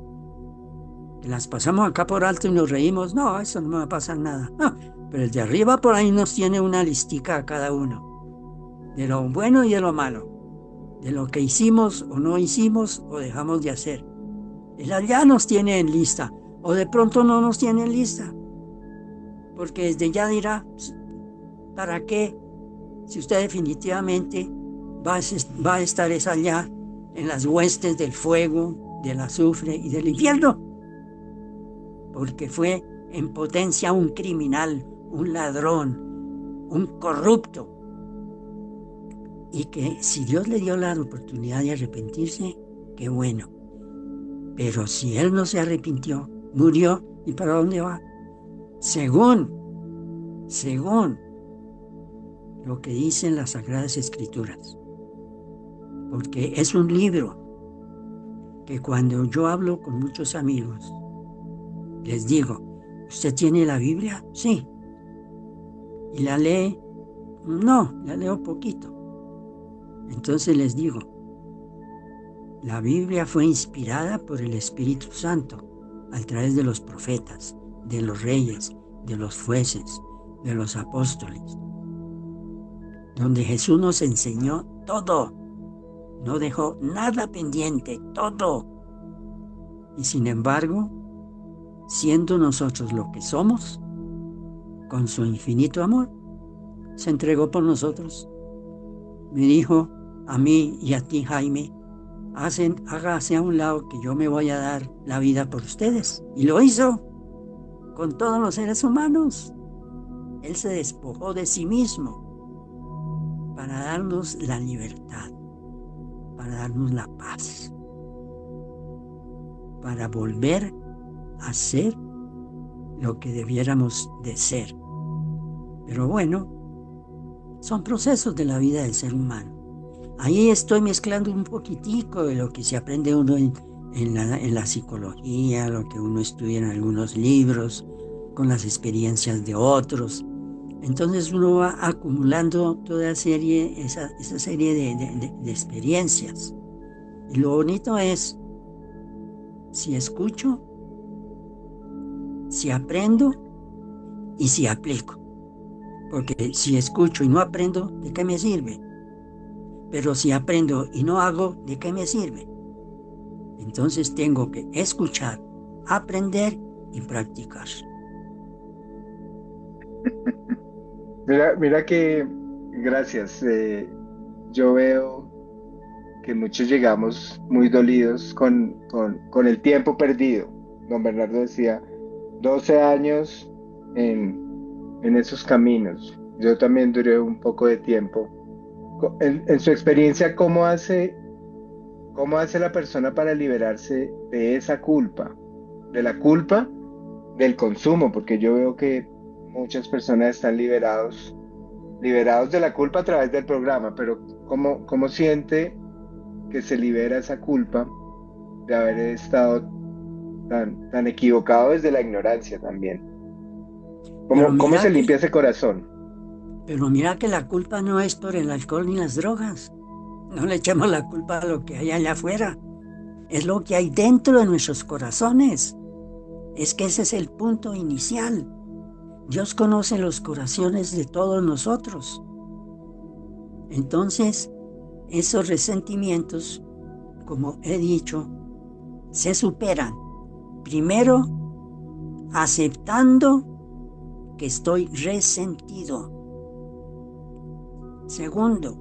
Que las pasamos acá por alto y nos reímos. No, eso no me va a pasar nada. No, pero el de arriba por ahí nos tiene una listica a cada uno. De lo bueno y de lo malo. De lo que hicimos o no hicimos o dejamos de hacer. Él allá nos tiene en lista. O de pronto no nos tiene en lista. Porque desde ya dirá, ¿para qué? Si usted definitivamente va a estar allá en las huestes del fuego, del azufre y del infierno. Porque fue en potencia un criminal, un ladrón, un corrupto. y que si Dios le dio la oportunidad de arrepentirse, qué bueno. Pero si él no se arrepintió, murió, ¿y para dónde va? Según lo que dicen las Sagradas Escrituras. Porque es un libro que cuando yo hablo con muchos amigos, les digo, ¿usted tiene la Biblia? Sí. ¿Y la lee? No, la leo poquito. Entonces les digo, la Biblia fue inspirada por el Espíritu Santo a través de los profetas, de los reyes, de los jueces, de los apóstoles, donde Jesús nos enseñó todo, no dejó nada pendiente, todo. Y sin embargo, siendo nosotros lo que somos, con su infinito amor, se entregó por nosotros. Me dijo a mí y a ti, Jaime, hágase a un lado que yo me voy a dar la vida por ustedes. Y lo hizo con todos los seres humanos. Él se despojó de sí mismo para darnos la libertad, para darnos la paz, para volver a ser lo que debiéramos de ser. Pero bueno, son procesos de la vida del ser humano. Ahí estoy mezclando un poquitico de lo que se aprende uno en la psicología, lo que uno estudia en algunos libros, con las experiencias de otros. Entonces uno va acumulando esa serie de experiencias. Y lo bonito es, si escucho, si aprendo y si aplico. Porque si escucho y no aprendo, ¿de qué me sirve? Pero si aprendo y no hago, ¿de qué me sirve? Entonces tengo que escuchar, aprender y practicar. Mira que, gracias. Yo veo que muchos llegamos muy dolidos con el tiempo perdido. Don Bernardo decía, 12 años en esos caminos. Yo también duré un poco de tiempo. En su experiencia, cómo hace la persona para liberarse de esa culpa? De la culpa del consumo, porque yo veo que muchas personas están liberados de la culpa a través del programa, pero ¿cómo siente que se libera esa culpa de haber estado tan equivocado desde la ignorancia también? Pero ¿Cómo se limpia ese corazón? mira que la culpa no es por el alcohol ni las drogas. No le echemos la culpa a lo que hay allá afuera. Es lo que hay dentro de nuestros corazones. Es que ese es el punto inicial. Dios conoce los corazones de todos nosotros. Entonces, esos resentimientos, como he dicho, se superan. Primero, aceptando que estoy resentido. Segundo,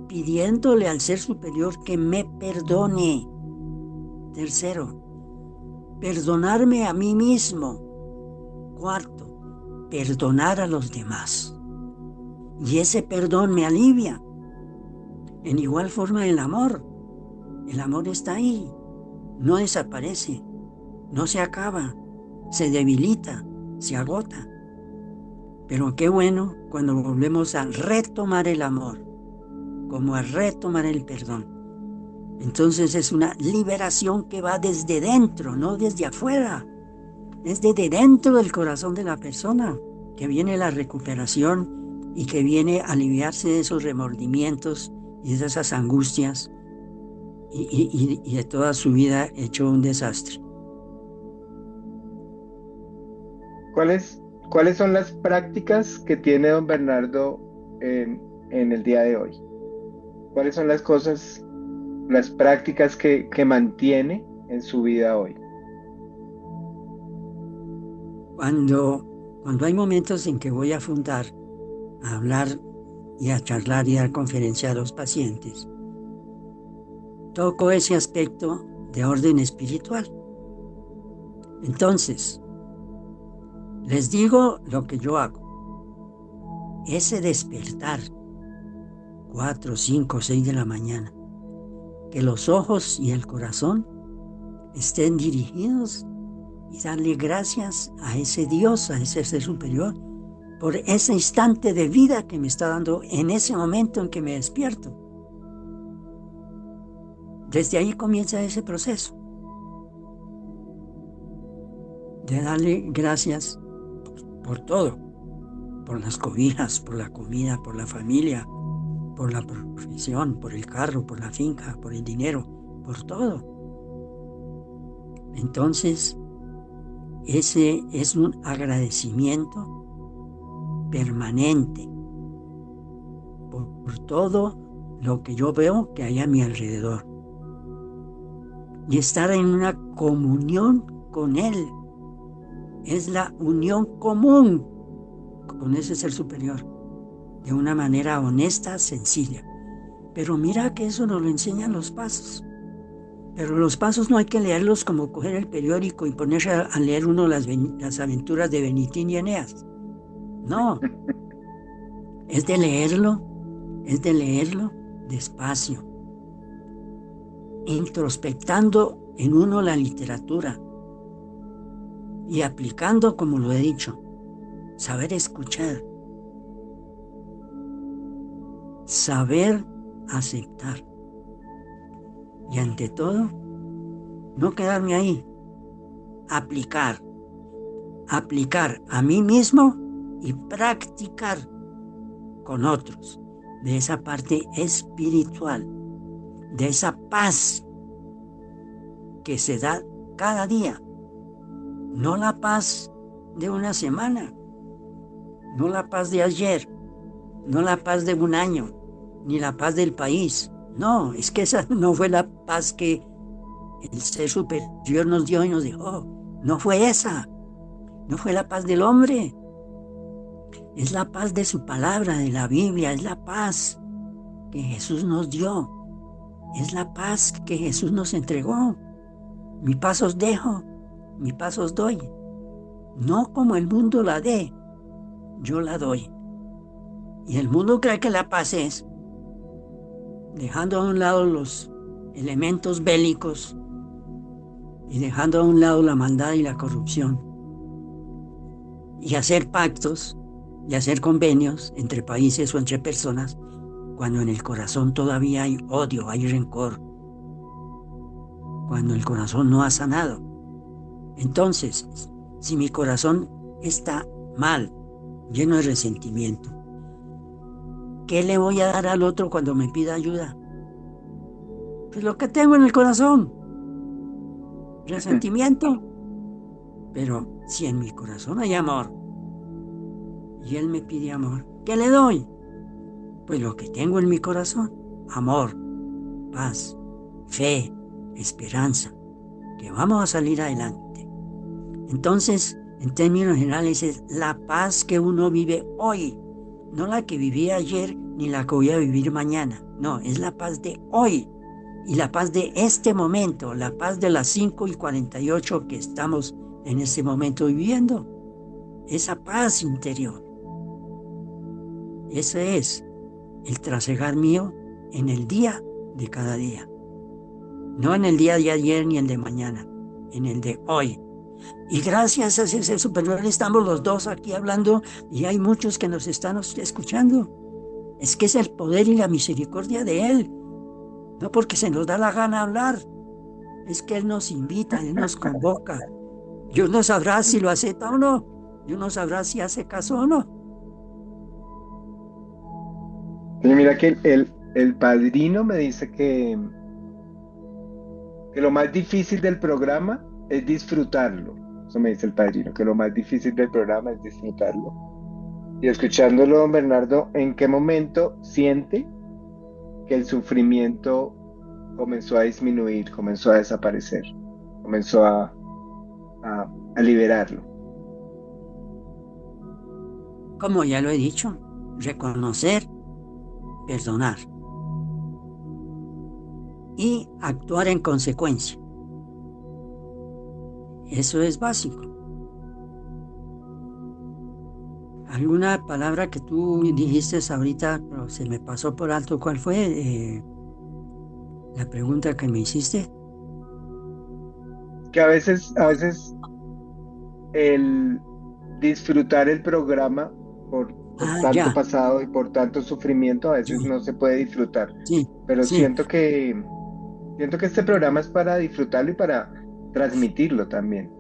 pidiéndole al ser superior que me perdone. Tercero, perdonarme a mí mismo. Cuarto, perdonar a los demás. Y ese perdón me alivia. En igual forma el amor. El amor está ahí. No desaparece. No se acaba. Se debilita. Se agota. Pero qué bueno cuando volvemos a retomar el amor. Como a retomar el perdón. Entonces es una liberación que va desde dentro, no desde afuera. Es desde dentro del corazón de la persona que viene la recuperación y que viene a aliviarse de esos remordimientos y de esas angustias y de toda su vida hecho un desastre. ¿Cuáles son las prácticas que tiene don Bernardo en el día de hoy? ¿Cuáles son las cosas, las prácticas que mantiene en su vida hoy? Cuando hay momentos en que voy a fundar, a hablar y a charlar y a dar conferencia a los pacientes, toco ese aspecto de orden espiritual. Entonces, les digo lo que yo hago. Ese despertar 4, 5, 6 de la mañana. Que los ojos y el corazón estén dirigidos y darle gracias a ese Dios, a ese ser superior, por ese instante de vida que me está dando en ese momento en que me despierto. Desde ahí comienza ese proceso de darle gracias por todo, por las cobijas, por la comida, por la familia, por la profesión, por el carro, por la finca, por el dinero, por todo. Entonces, ese es un agradecimiento permanente por todo lo que yo veo que hay a mi alrededor. Y estar en una comunión con Él. Es la unión común con ese ser superior, de una manera honesta, sencilla. Pero mira que eso nos lo enseñan los pasos. Pero los pasos no hay que leerlos como coger el periódico y ponerse a leer uno las aventuras de Benitín y Eneas. No, es de leerlo despacio, introspectando en uno la literatura y aplicando, como lo he dicho, saber escuchar, saber aceptar y ante todo no quedarme ahí, aplicar a mí mismo y practicar con otros de esa parte espiritual, de esa paz que se da cada día, no la paz de una semana, no la paz de ayer, no la paz de un año, ni la paz del país. No, es que esa no fue la paz que el ser superior nos dio y nos dijo. No fue esa, no fue la paz del hombre. Es la paz de su palabra, de la Biblia, es la paz que Jesús nos dio. Es la paz que Jesús nos entregó. Mi paz os dejo, mi paz os doy. No como el mundo la dé, yo la doy. Y el mundo cree que la paz es dejando a un lado los elementos bélicos y dejando a un lado la maldad y la corrupción. Y hacer pactos y hacer convenios entre países o entre personas cuando en el corazón todavía hay odio, hay rencor, cuando el corazón no ha sanado. Entonces, si mi corazón está mal, lleno de resentimiento, ¿qué le voy a dar al otro cuando me pida ayuda? Pues lo que tengo en el corazón, resentimiento. Pero si en mi corazón hay amor y él me pide amor, ¿qué le doy? Pues lo que tengo en mi corazón, amor, paz, fe, esperanza, que vamos a salir adelante. Entonces, en términos generales, es la paz que uno vive hoy, no la que viví ayer ni la que voy a vivir mañana. No, es la paz de hoy y la paz de este momento, la paz de las 5:48 que estamos en este momento viviendo. Esa paz interior. Ese es el trasegar mío en el día de cada día. No en el día de ayer ni el de mañana, en el de hoy. Y gracias a ese ser superior estamos los dos aquí hablando y hay muchos que nos están escuchando. Es que es el poder y la misericordia de Él. No porque se nos da la gana hablar. Es que Él nos invita, Él nos convoca. Dios no sabrá si lo acepta o no. Dios no sabrá si hace caso o no. Sí, mira que el padrino me dice que lo más difícil del programa es disfrutarlo. Eso me dice el padrino, que lo más difícil del programa es disfrutarlo. Y escuchándolo, don Bernardo, ¿en qué momento siente que el sufrimiento comenzó a disminuir, comenzó a desaparecer, comenzó a liberarlo? Como ya lo he dicho, reconocer, perdonar y actuar en consecuencia. Eso es básico. alguna palabra que tú dijiste ahorita, pero se me pasó por alto. ¿Cuál fue la pregunta que me hiciste? Que a veces el disfrutar el programa por Ah, tanto ya, pasado y por tanto sufrimiento, a veces sí, no se puede disfrutar. sí, Pero sí. siento que este programa es para disfrutarlo y para transmitirlo también.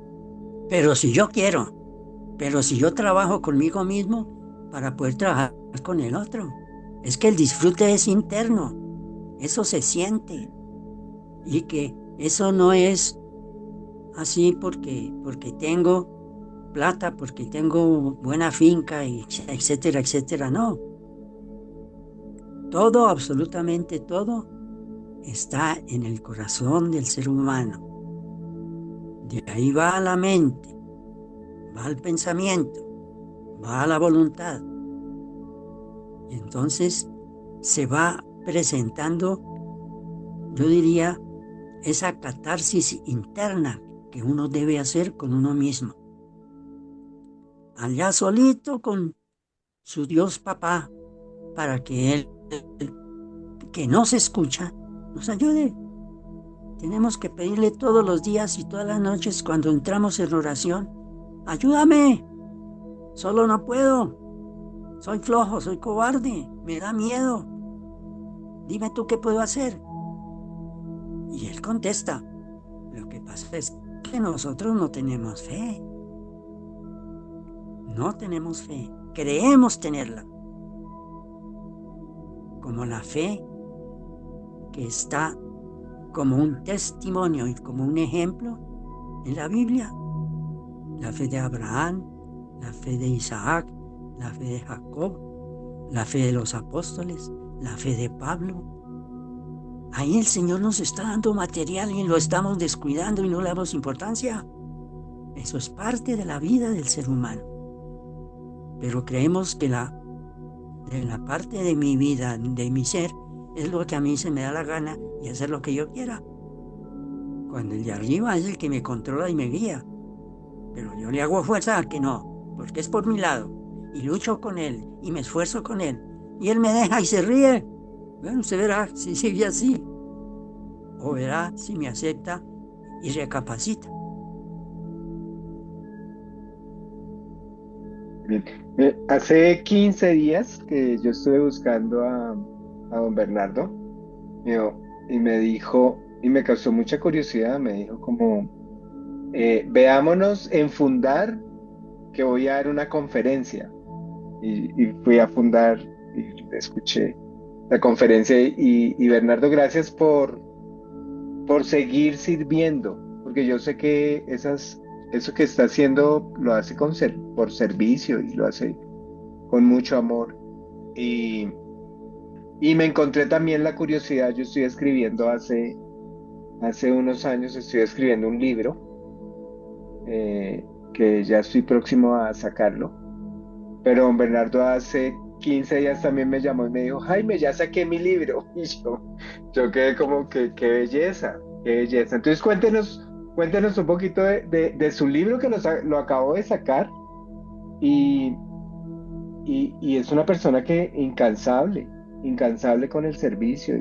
Pero si yo quiero, pero si yo trabajo conmigo mismo para poder trabajar con el otro, es que el disfrute es interno, eso se siente y que eso no es así porque tengo plata, porque tengo buena finca, y etcétera, etcétera. No, todo, absolutamente todo, está en el corazón del ser humano. De ahí va a la mente, va al pensamiento, va a la voluntad. Y entonces se va presentando, yo diría, esa catarsis interna que uno debe hacer con uno mismo. Allá solito con su Dios papá, para que Él, que no se escucha, nos ayude. Tenemos que pedirle todos los días y todas las noches cuando entramos en oración, ayúdame, solo no puedo, soy flojo, soy cobarde, me da miedo, dime tú qué puedo hacer. Y Él contesta, lo que pasa es que nosotros no tenemos fe, no tenemos fe, creemos tenerla, como la fe que está como un testimonio y como un ejemplo en la Biblia. La fe de Abraham, la fe de Isaac, la fe de Jacob, la fe de los apóstoles, la fe de Pablo. Ahí el Señor nos está dando material y lo estamos descuidando y no le damos importancia. Eso es parte de la vida del ser humano. Pero creemos que de la parte de mi vida, de mi ser, es lo que a mí se me da la gana y hacer lo que yo quiera. Cuando el de arriba es el que me controla y me guía. Pero yo le hago fuerza a que no, porque es por mi lado. Y lucho con él y me esfuerzo con él. Y él me deja y se ríe. Bueno, usted verá si sigue así. O verá si me acepta y recapacita. Bien. Hace 15 días que yo estuve buscando a don Bernardo yo, y me dijo, y me causó mucha curiosidad, me dijo como, veámonos en Fundar, que voy a dar una conferencia. Y fui a Fundar y escuché la conferencia y Bernardo, gracias por seguir sirviendo, porque yo sé que eso que está haciendo lo hace por servicio y lo hace con mucho amor. Y, y me encontré también la curiosidad, yo estoy escribiendo hace unos años, estoy escribiendo un libro que ya estoy próximo a sacarlo, pero don Bernardo hace 15 días también me llamó y me dijo, Jaime, ya saqué mi libro. Y yo quedé como que, qué belleza, qué belleza. Entonces cuéntenos un poquito de su libro que lo acabo de sacar y, y es una persona que incansable con el servicio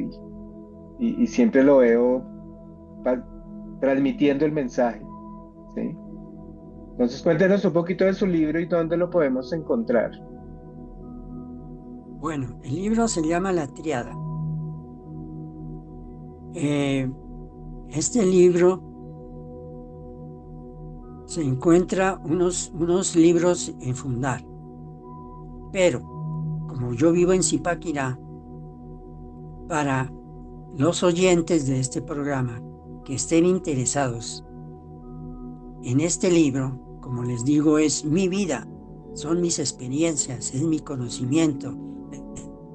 y siempre lo veo pa- transmitiendo el mensaje, ¿sí? Entonces cuéntenos un poquito de su libro y dónde lo podemos encontrar. Bueno, el libro se llama La Triada. Eh, este libro se encuentra unos libros en Fundar, pero como yo vivo en Zipaquirá, para los oyentes de este programa que estén interesados en este libro, como les digo, es mi vida, son mis experiencias, es mi conocimiento,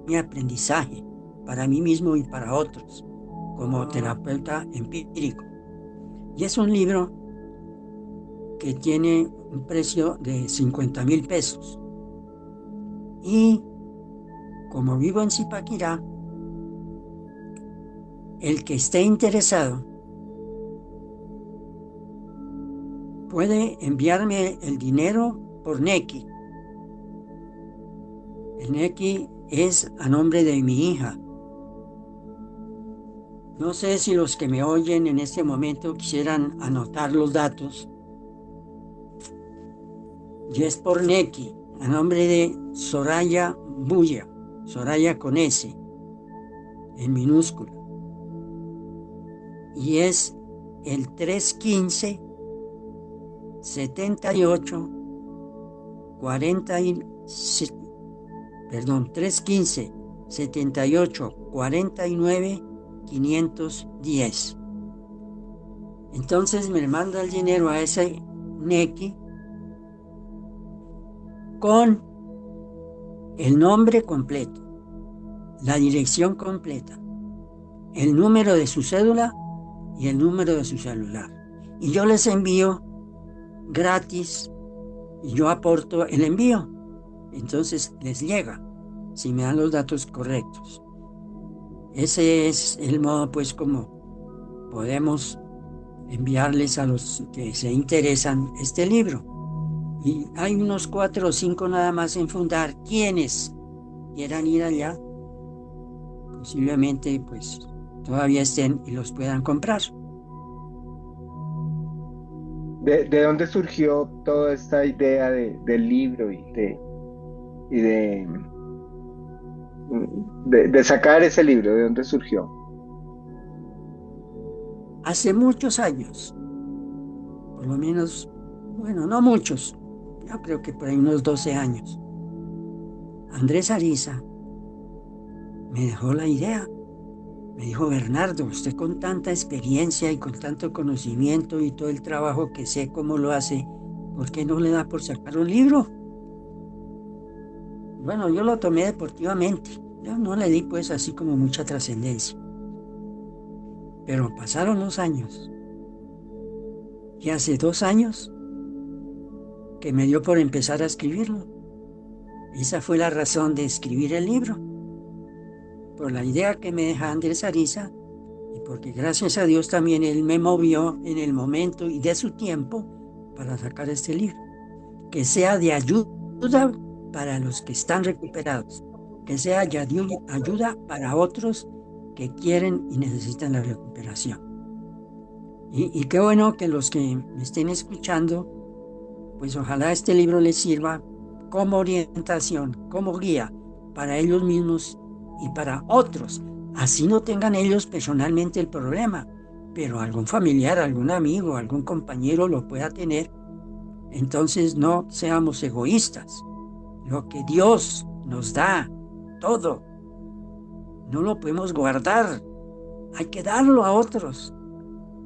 mi aprendizaje para mí mismo y para otros, como terapeuta empírico. Y es un libro que tiene un precio de 50,000 pesos. Y como vivo en Zipaquirá, el que esté interesado puede enviarme el dinero por Nequi El Neki es a nombre de mi hija. No sé si los que me oyen en este momento quisieran anotar los datos. Y es por Neki, a nombre de Soraya Buya, Soraya con S, en minúscula. Y es el 315 78 40 315 78 49 510. Entonces me manda el dinero a ese Neki con el nombre completo, la dirección completa, el número de su cédula y el número de su celular. Y yo les envío gratis y yo aporto el envío. Entonces les llega si me dan los datos correctos. Ese es el modo, pues, como podemos enviarles a los que se interesan este libro. Y hay unos 4 o 5 nada más en Fundar. Quienes quieran ir allá, posiblemente pues todavía estén y los puedan comprar. ¿De dónde surgió toda esta idea del libro y de sacar ese libro? ¿De dónde surgió? Hace muchos años, por lo menos, bueno, no muchos, yo creo que por ahí unos 12 años, Andrés Ariza me dejó la idea. Me dijo: Bernardo, usted con tanta experiencia y con tanto conocimiento y todo el trabajo que sé cómo lo hace, ¿por qué no le da por sacar un libro? Bueno, yo lo tomé deportivamente. Yo no le di pues así como mucha trascendencia. Pero pasaron los años. Y hace 2 años que me dio por empezar a escribirlo. Esa fue la razón de escribir el libro. Por la idea que me deja Andrés Ariza, y porque gracias a Dios también él me movió en el momento y de su tiempo para sacar este libro. Que sea de ayuda para los que están recuperados, que sea de ayuda para otros que quieren y necesitan la recuperación. Y qué bueno que los que me estén escuchando, pues ojalá este libro les sirva como orientación, como guía para ellos mismos y para otros. Así no tengan ellos personalmente el problema, pero algún familiar, algún amigo, algún compañero lo pueda tener. Entonces no seamos egoístas. Lo que Dios nos da, todo, no lo podemos guardar. Hay que darlo a otros.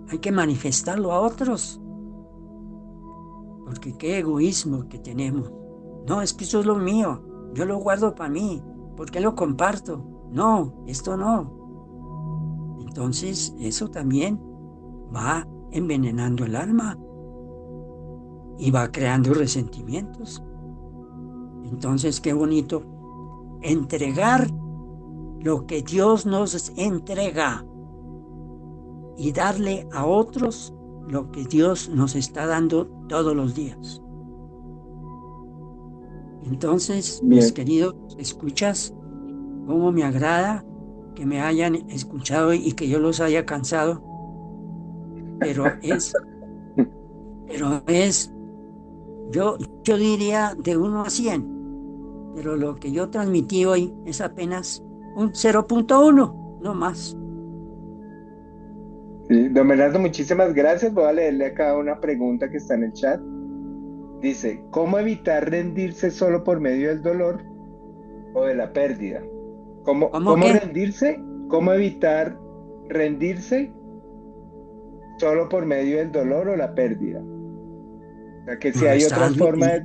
Hay que manifestarlo a otros. Porque qué egoísmo que tenemos. No, es que eso es lo mío. Yo lo guardo para mí. ¿Por qué lo comparto? No, esto no. Entonces eso también va envenenando el alma y va creando resentimientos. Entonces qué bonito entregar lo que Dios nos entrega y darle a otros lo que Dios nos está dando todos los días. Entonces, mis Bien. queridos escuchas, cómo me agrada que me hayan escuchado y que yo los haya cansado, pero yo diría de 1 a 100, pero lo que yo transmití hoy es apenas un 0.1, no más. Sí, don Bernardo, muchísimas gracias. Voy a leerle acá una pregunta que está en el chat. Dice: ¿cómo evitar rendirse solo por medio del dolor o de la pérdida? ¿Cómo ¿Cómo qué? rendirse? ¿Cómo evitar rendirse solo por medio del dolor o la pérdida? O sea, que si Nos hay está, otras formas,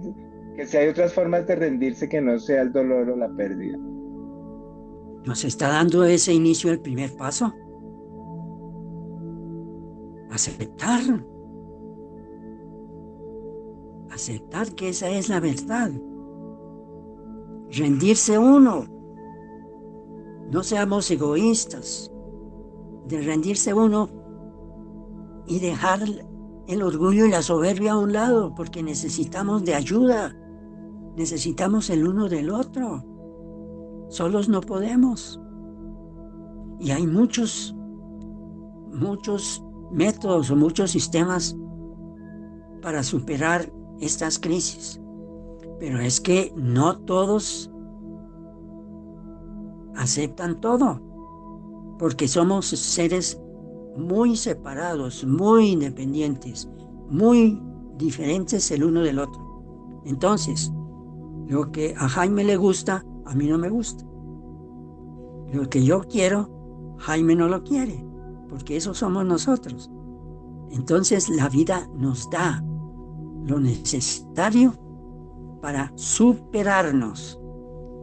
que si hay otras formas de rendirse que no sea el dolor o la pérdida. nos está dando ese inicio el primer paso. Aceptar. Aceptar que esa es la verdad. Rendirse uno. No seamos egoístas. De rendirse uno y dejar el orgullo y la soberbia a un lado, porque necesitamos de ayuda. Necesitamos el uno del otro. solos no podemos. Y hay muchos métodos o muchos sistemas para superar estas crisis. Pero es que no todos aceptan todo, porque somos seres muy separados, muy independientes, muy diferentes el uno del otro. Entonces, lo que a Jaime le gusta, a mí no me gusta. Lo que yo quiero, Jaime no lo quiere, porque eso somos nosotros. Entonces la vida nos da lo necesario para superarnos,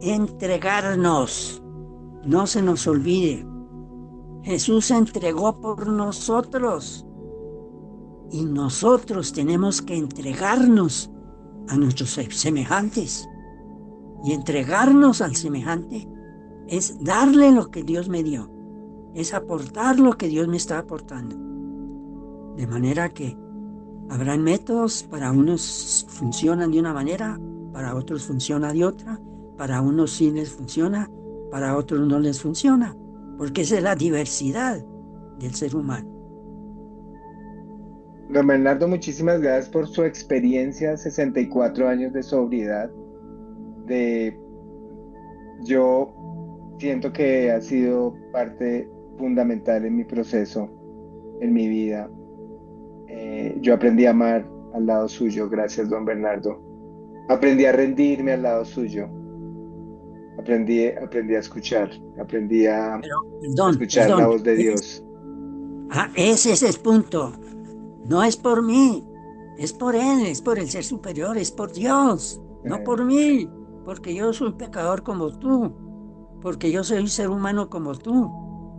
entregarnos. No se nos olvide, Jesús se entregó por nosotros y nosotros tenemos que entregarnos a nuestros semejantes. Y entregarnos al semejante es darle lo que Dios me dio, es aportar lo que Dios me está aportando. De manera que habrán métodos, para unos funcionan de una manera, para otros funciona de otra, para unos sí les funciona, para otros no les funciona, porque esa es la diversidad del ser humano. Don Bernardo, muchísimas gracias por su experiencia, 64 años de sobriedad. Yo siento que ha sido parte fundamental en mi proceso, en mi vida. Yo aprendí a amar al lado suyo, gracias, don Bernardo. Aprendí a rendirme al lado suyo. Aprendí a escuchar, aprendí a Pero, escuchar la voz de Dios. Ese es el punto. No es por mí, es por Él, es por el ser superior, es por Dios, no por mí, porque yo soy un pecador como tú, porque yo soy un ser humano como tú.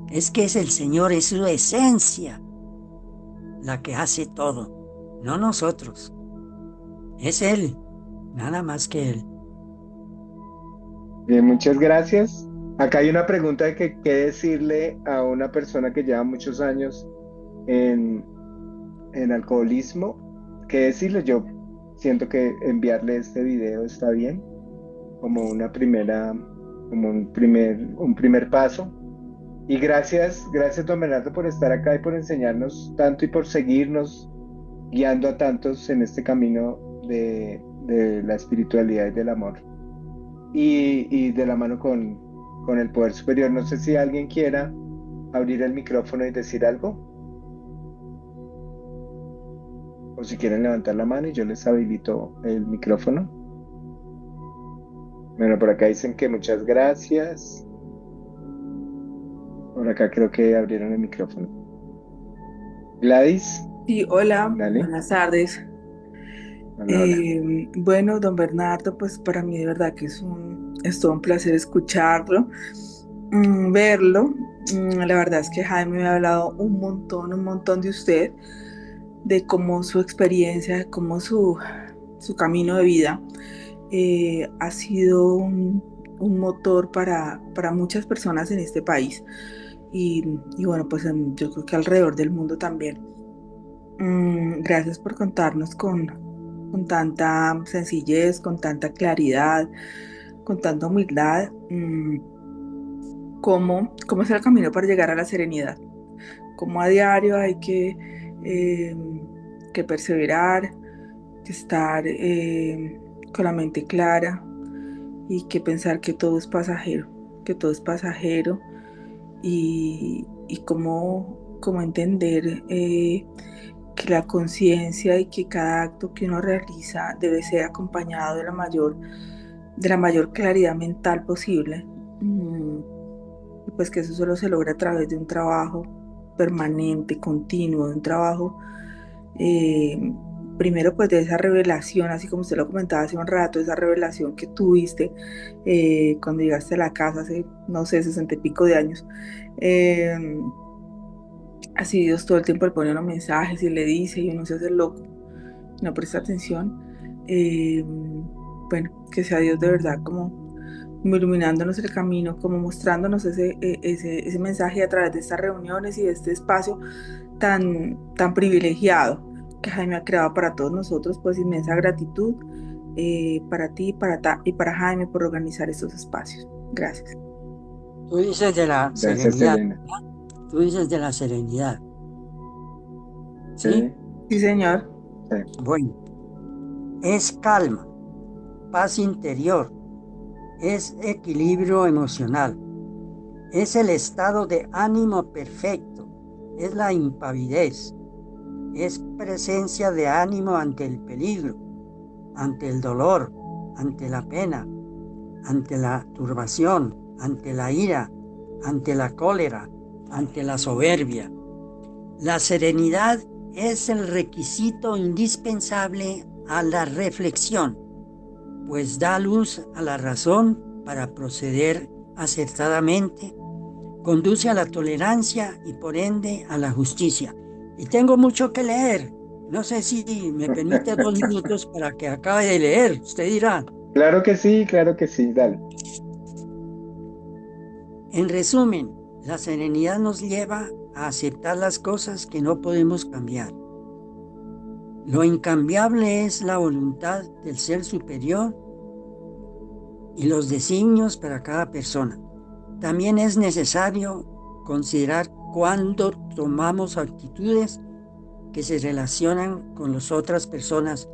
Es que es el Señor, es su esencia la que hace todo, no nosotros. Es Él, nada más que Él. Bien, muchas gracias. Acá hay una pregunta de que qué decirle a una persona que lleva muchos años en alcoholismo. ¿Qué decirle? Yo siento que enviarle este video está bien, como una primera, como un primer paso. Y gracias, don Bernardo, por estar acá y por enseñarnos tanto y por seguirnos guiando a tantos en este camino de la espiritualidad y del amor. Y de la mano con el poder superior. No sé si alguien quiera abrir el micrófono y decir algo. O si quieren levantar la mano y yo les habilito el micrófono. Bueno, por acá dicen que muchas gracias. Por acá creo que abrieron el micrófono. Gladys. Sí, hola, Dale. buenas tardes. Hola, hola. Bueno, don Bernardo, pues para mí de verdad que es todo un placer escucharlo, verlo. La verdad es que Jaime me ha hablado un montón de usted, de cómo su experiencia, de cómo su camino de vida ha sido un motor para muchas personas en este país y bueno, pues yo creo que alrededor del mundo también. Gracias por contarnos con tanta sencillez, con tanta claridad, con tanta humildad, cómo es el camino para llegar a la serenidad. Cómo a diario hay que perseverar, que estar con la mente clara y que pensar que todo es pasajero, y cómo entender que la conciencia y que cada acto que uno realiza debe ser acompañado de la mayor claridad mental posible. Y pues que eso solo se logra a través de un trabajo permanente, continuo, de un trabajo primero pues de esa revelación, así como usted lo comentaba hace un rato, esa revelación que tuviste cuando llegaste a la casa hace, no sé, 60 y pico de años. Así Dios todo el tiempo le pone unos mensajes y le dice y uno se hace loco, no presta atención. Bueno, que sea Dios de verdad como iluminándonos el camino, como mostrándonos ese mensaje a través de estas reuniones y de este espacio tan privilegiado que Jaime ha creado para todos nosotros. Pues inmensa gratitud para ti y para Jaime por organizar estos espacios. Gracias. Tú dices de la Gracias, serenidad, Elena. ¿verdad? Tú dices de la serenidad, ¿sí? Sí, Sí, señor. sí. Bueno, es calma, paz interior, es equilibrio emocional, es el estado de ánimo perfecto, es la impavidez, es presencia de ánimo ante el peligro, ante el dolor, ante la pena, ante la turbación, ante la ira, ante la cólera, ante la soberbia. La serenidad es el requisito indispensable a la reflexión, pues da luz a la razón para proceder acertadamente, conduce a la tolerancia y por ende a la justicia. Y tengo mucho que leer. No sé si me permite 2 minutos para que acabe de leer. Usted dirá. Claro que sí, dale. En resumen, la serenidad nos lleva a aceptar las cosas que no podemos cambiar. Lo incambiable es la voluntad del ser superior y los designios para cada persona. También es necesario considerar cuándo tomamos actitudes que se relacionan con las otras personas,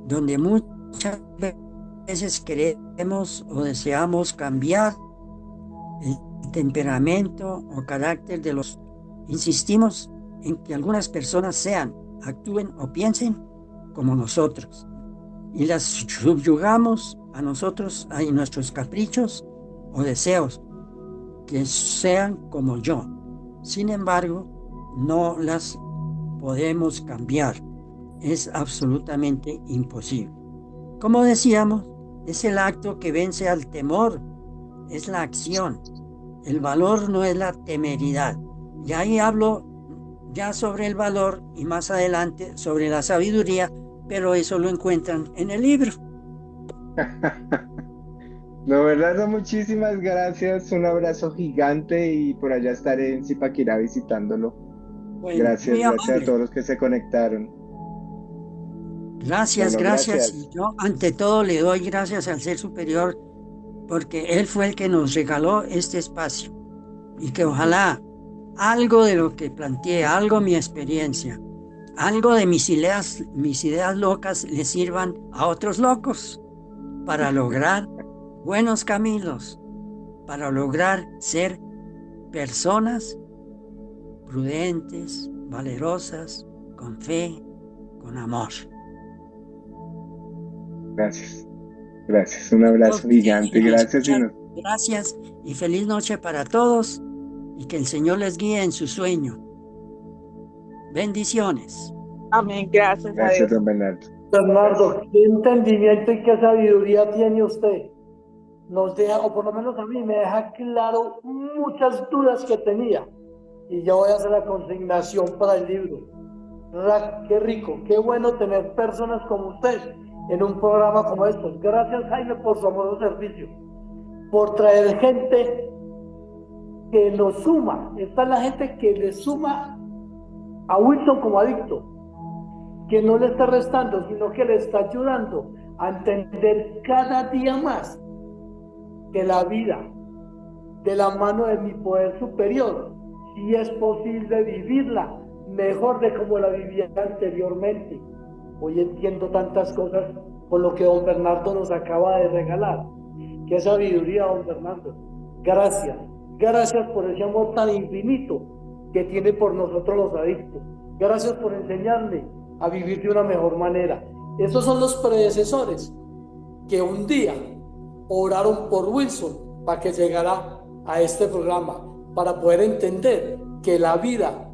donde muchas veces queremos o deseamos cambiar el temperamento o carácter de los. Insistimos en que algunas personas sean, actúen o piensen como nosotros y las subyugamos a nosotros, a nuestros caprichos o deseos, que sean como yo. Sin embargo, no las podemos cambiar. Es absolutamente imposible. Como decíamos, es el acto que vence al temor, es la acción. El valor no es la temeridad. Y ahí hablo ya sobre el valor y más adelante sobre la sabiduría, pero eso lo encuentran en el libro. No, Bernardo, muchísimas gracias. Un abrazo gigante y por allá estaré en Zipaquirá visitándolo. Bueno, Gracias, muy gracias a amable. todos los que se conectaron. Gracias, Bueno, gracias. Y gracias. yo ante todo le doy gracias al Ser Superior porque Él fue el que nos regaló este espacio y que ojalá algo de lo que planteé, algo de mi experiencia, algo de mis ideas locas le sirvan a otros locos para lograr buenos caminos, para lograr ser personas prudentes, valerosas, con fe, con amor. Gracias, gracias. Un abrazo Entonces, gigante. en Gracias y especial, nos. gracias y feliz noche para todos y que el Señor les guíe en su sueño. Bendiciones. Amén, gracias a Gracias, Dios. don Bernardo. Gracias. Bernardo, ¿qué entendimiento y qué sabiduría tiene usted? Nos deja, o por lo menos a mí me deja claro muchas dudas que tenía. Y ya voy a hacer la consignación para el libro. Qué rico, qué bueno tener personas como usted en un programa como estos. Gracias, Jaime, por su amoroso servicio, por traer gente que nos suma. Esta es la gente que le suma a Wilson como adicto, que no le está restando, sino que le está ayudando a entender cada día más que la vida de la mano de mi poder superior, si es posible vivirla mejor de como la vivía anteriormente. Hoy entiendo tantas cosas por lo que don Bernardo nos acaba de regalar. Qué sabiduría, don Bernardo. Gracias, gracias por ese amor tan infinito que tiene por nosotros los adictos. Gracias por enseñarle a vivir de una mejor manera. Esos son los predecesores que un día oraron por Wilson para que llegara a este programa, para poder entender que la vida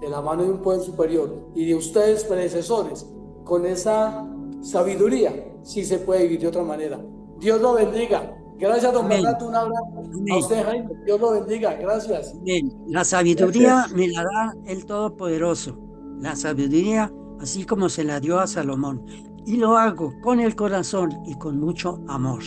de la mano de un poder superior y de ustedes predecesores, con esa sabiduría, sí se puede vivir de otra manera. Dios lo bendiga. Gracias, don Amén. Bernardo, un abrazo. Amén. A usted, Jaime, Dios lo bendiga. Gracias. Amén. La sabiduría Gracias. me la da el Todopoderoso. La sabiduría, así como se la dio a Salomón. Y lo hago con el corazón y con mucho amor.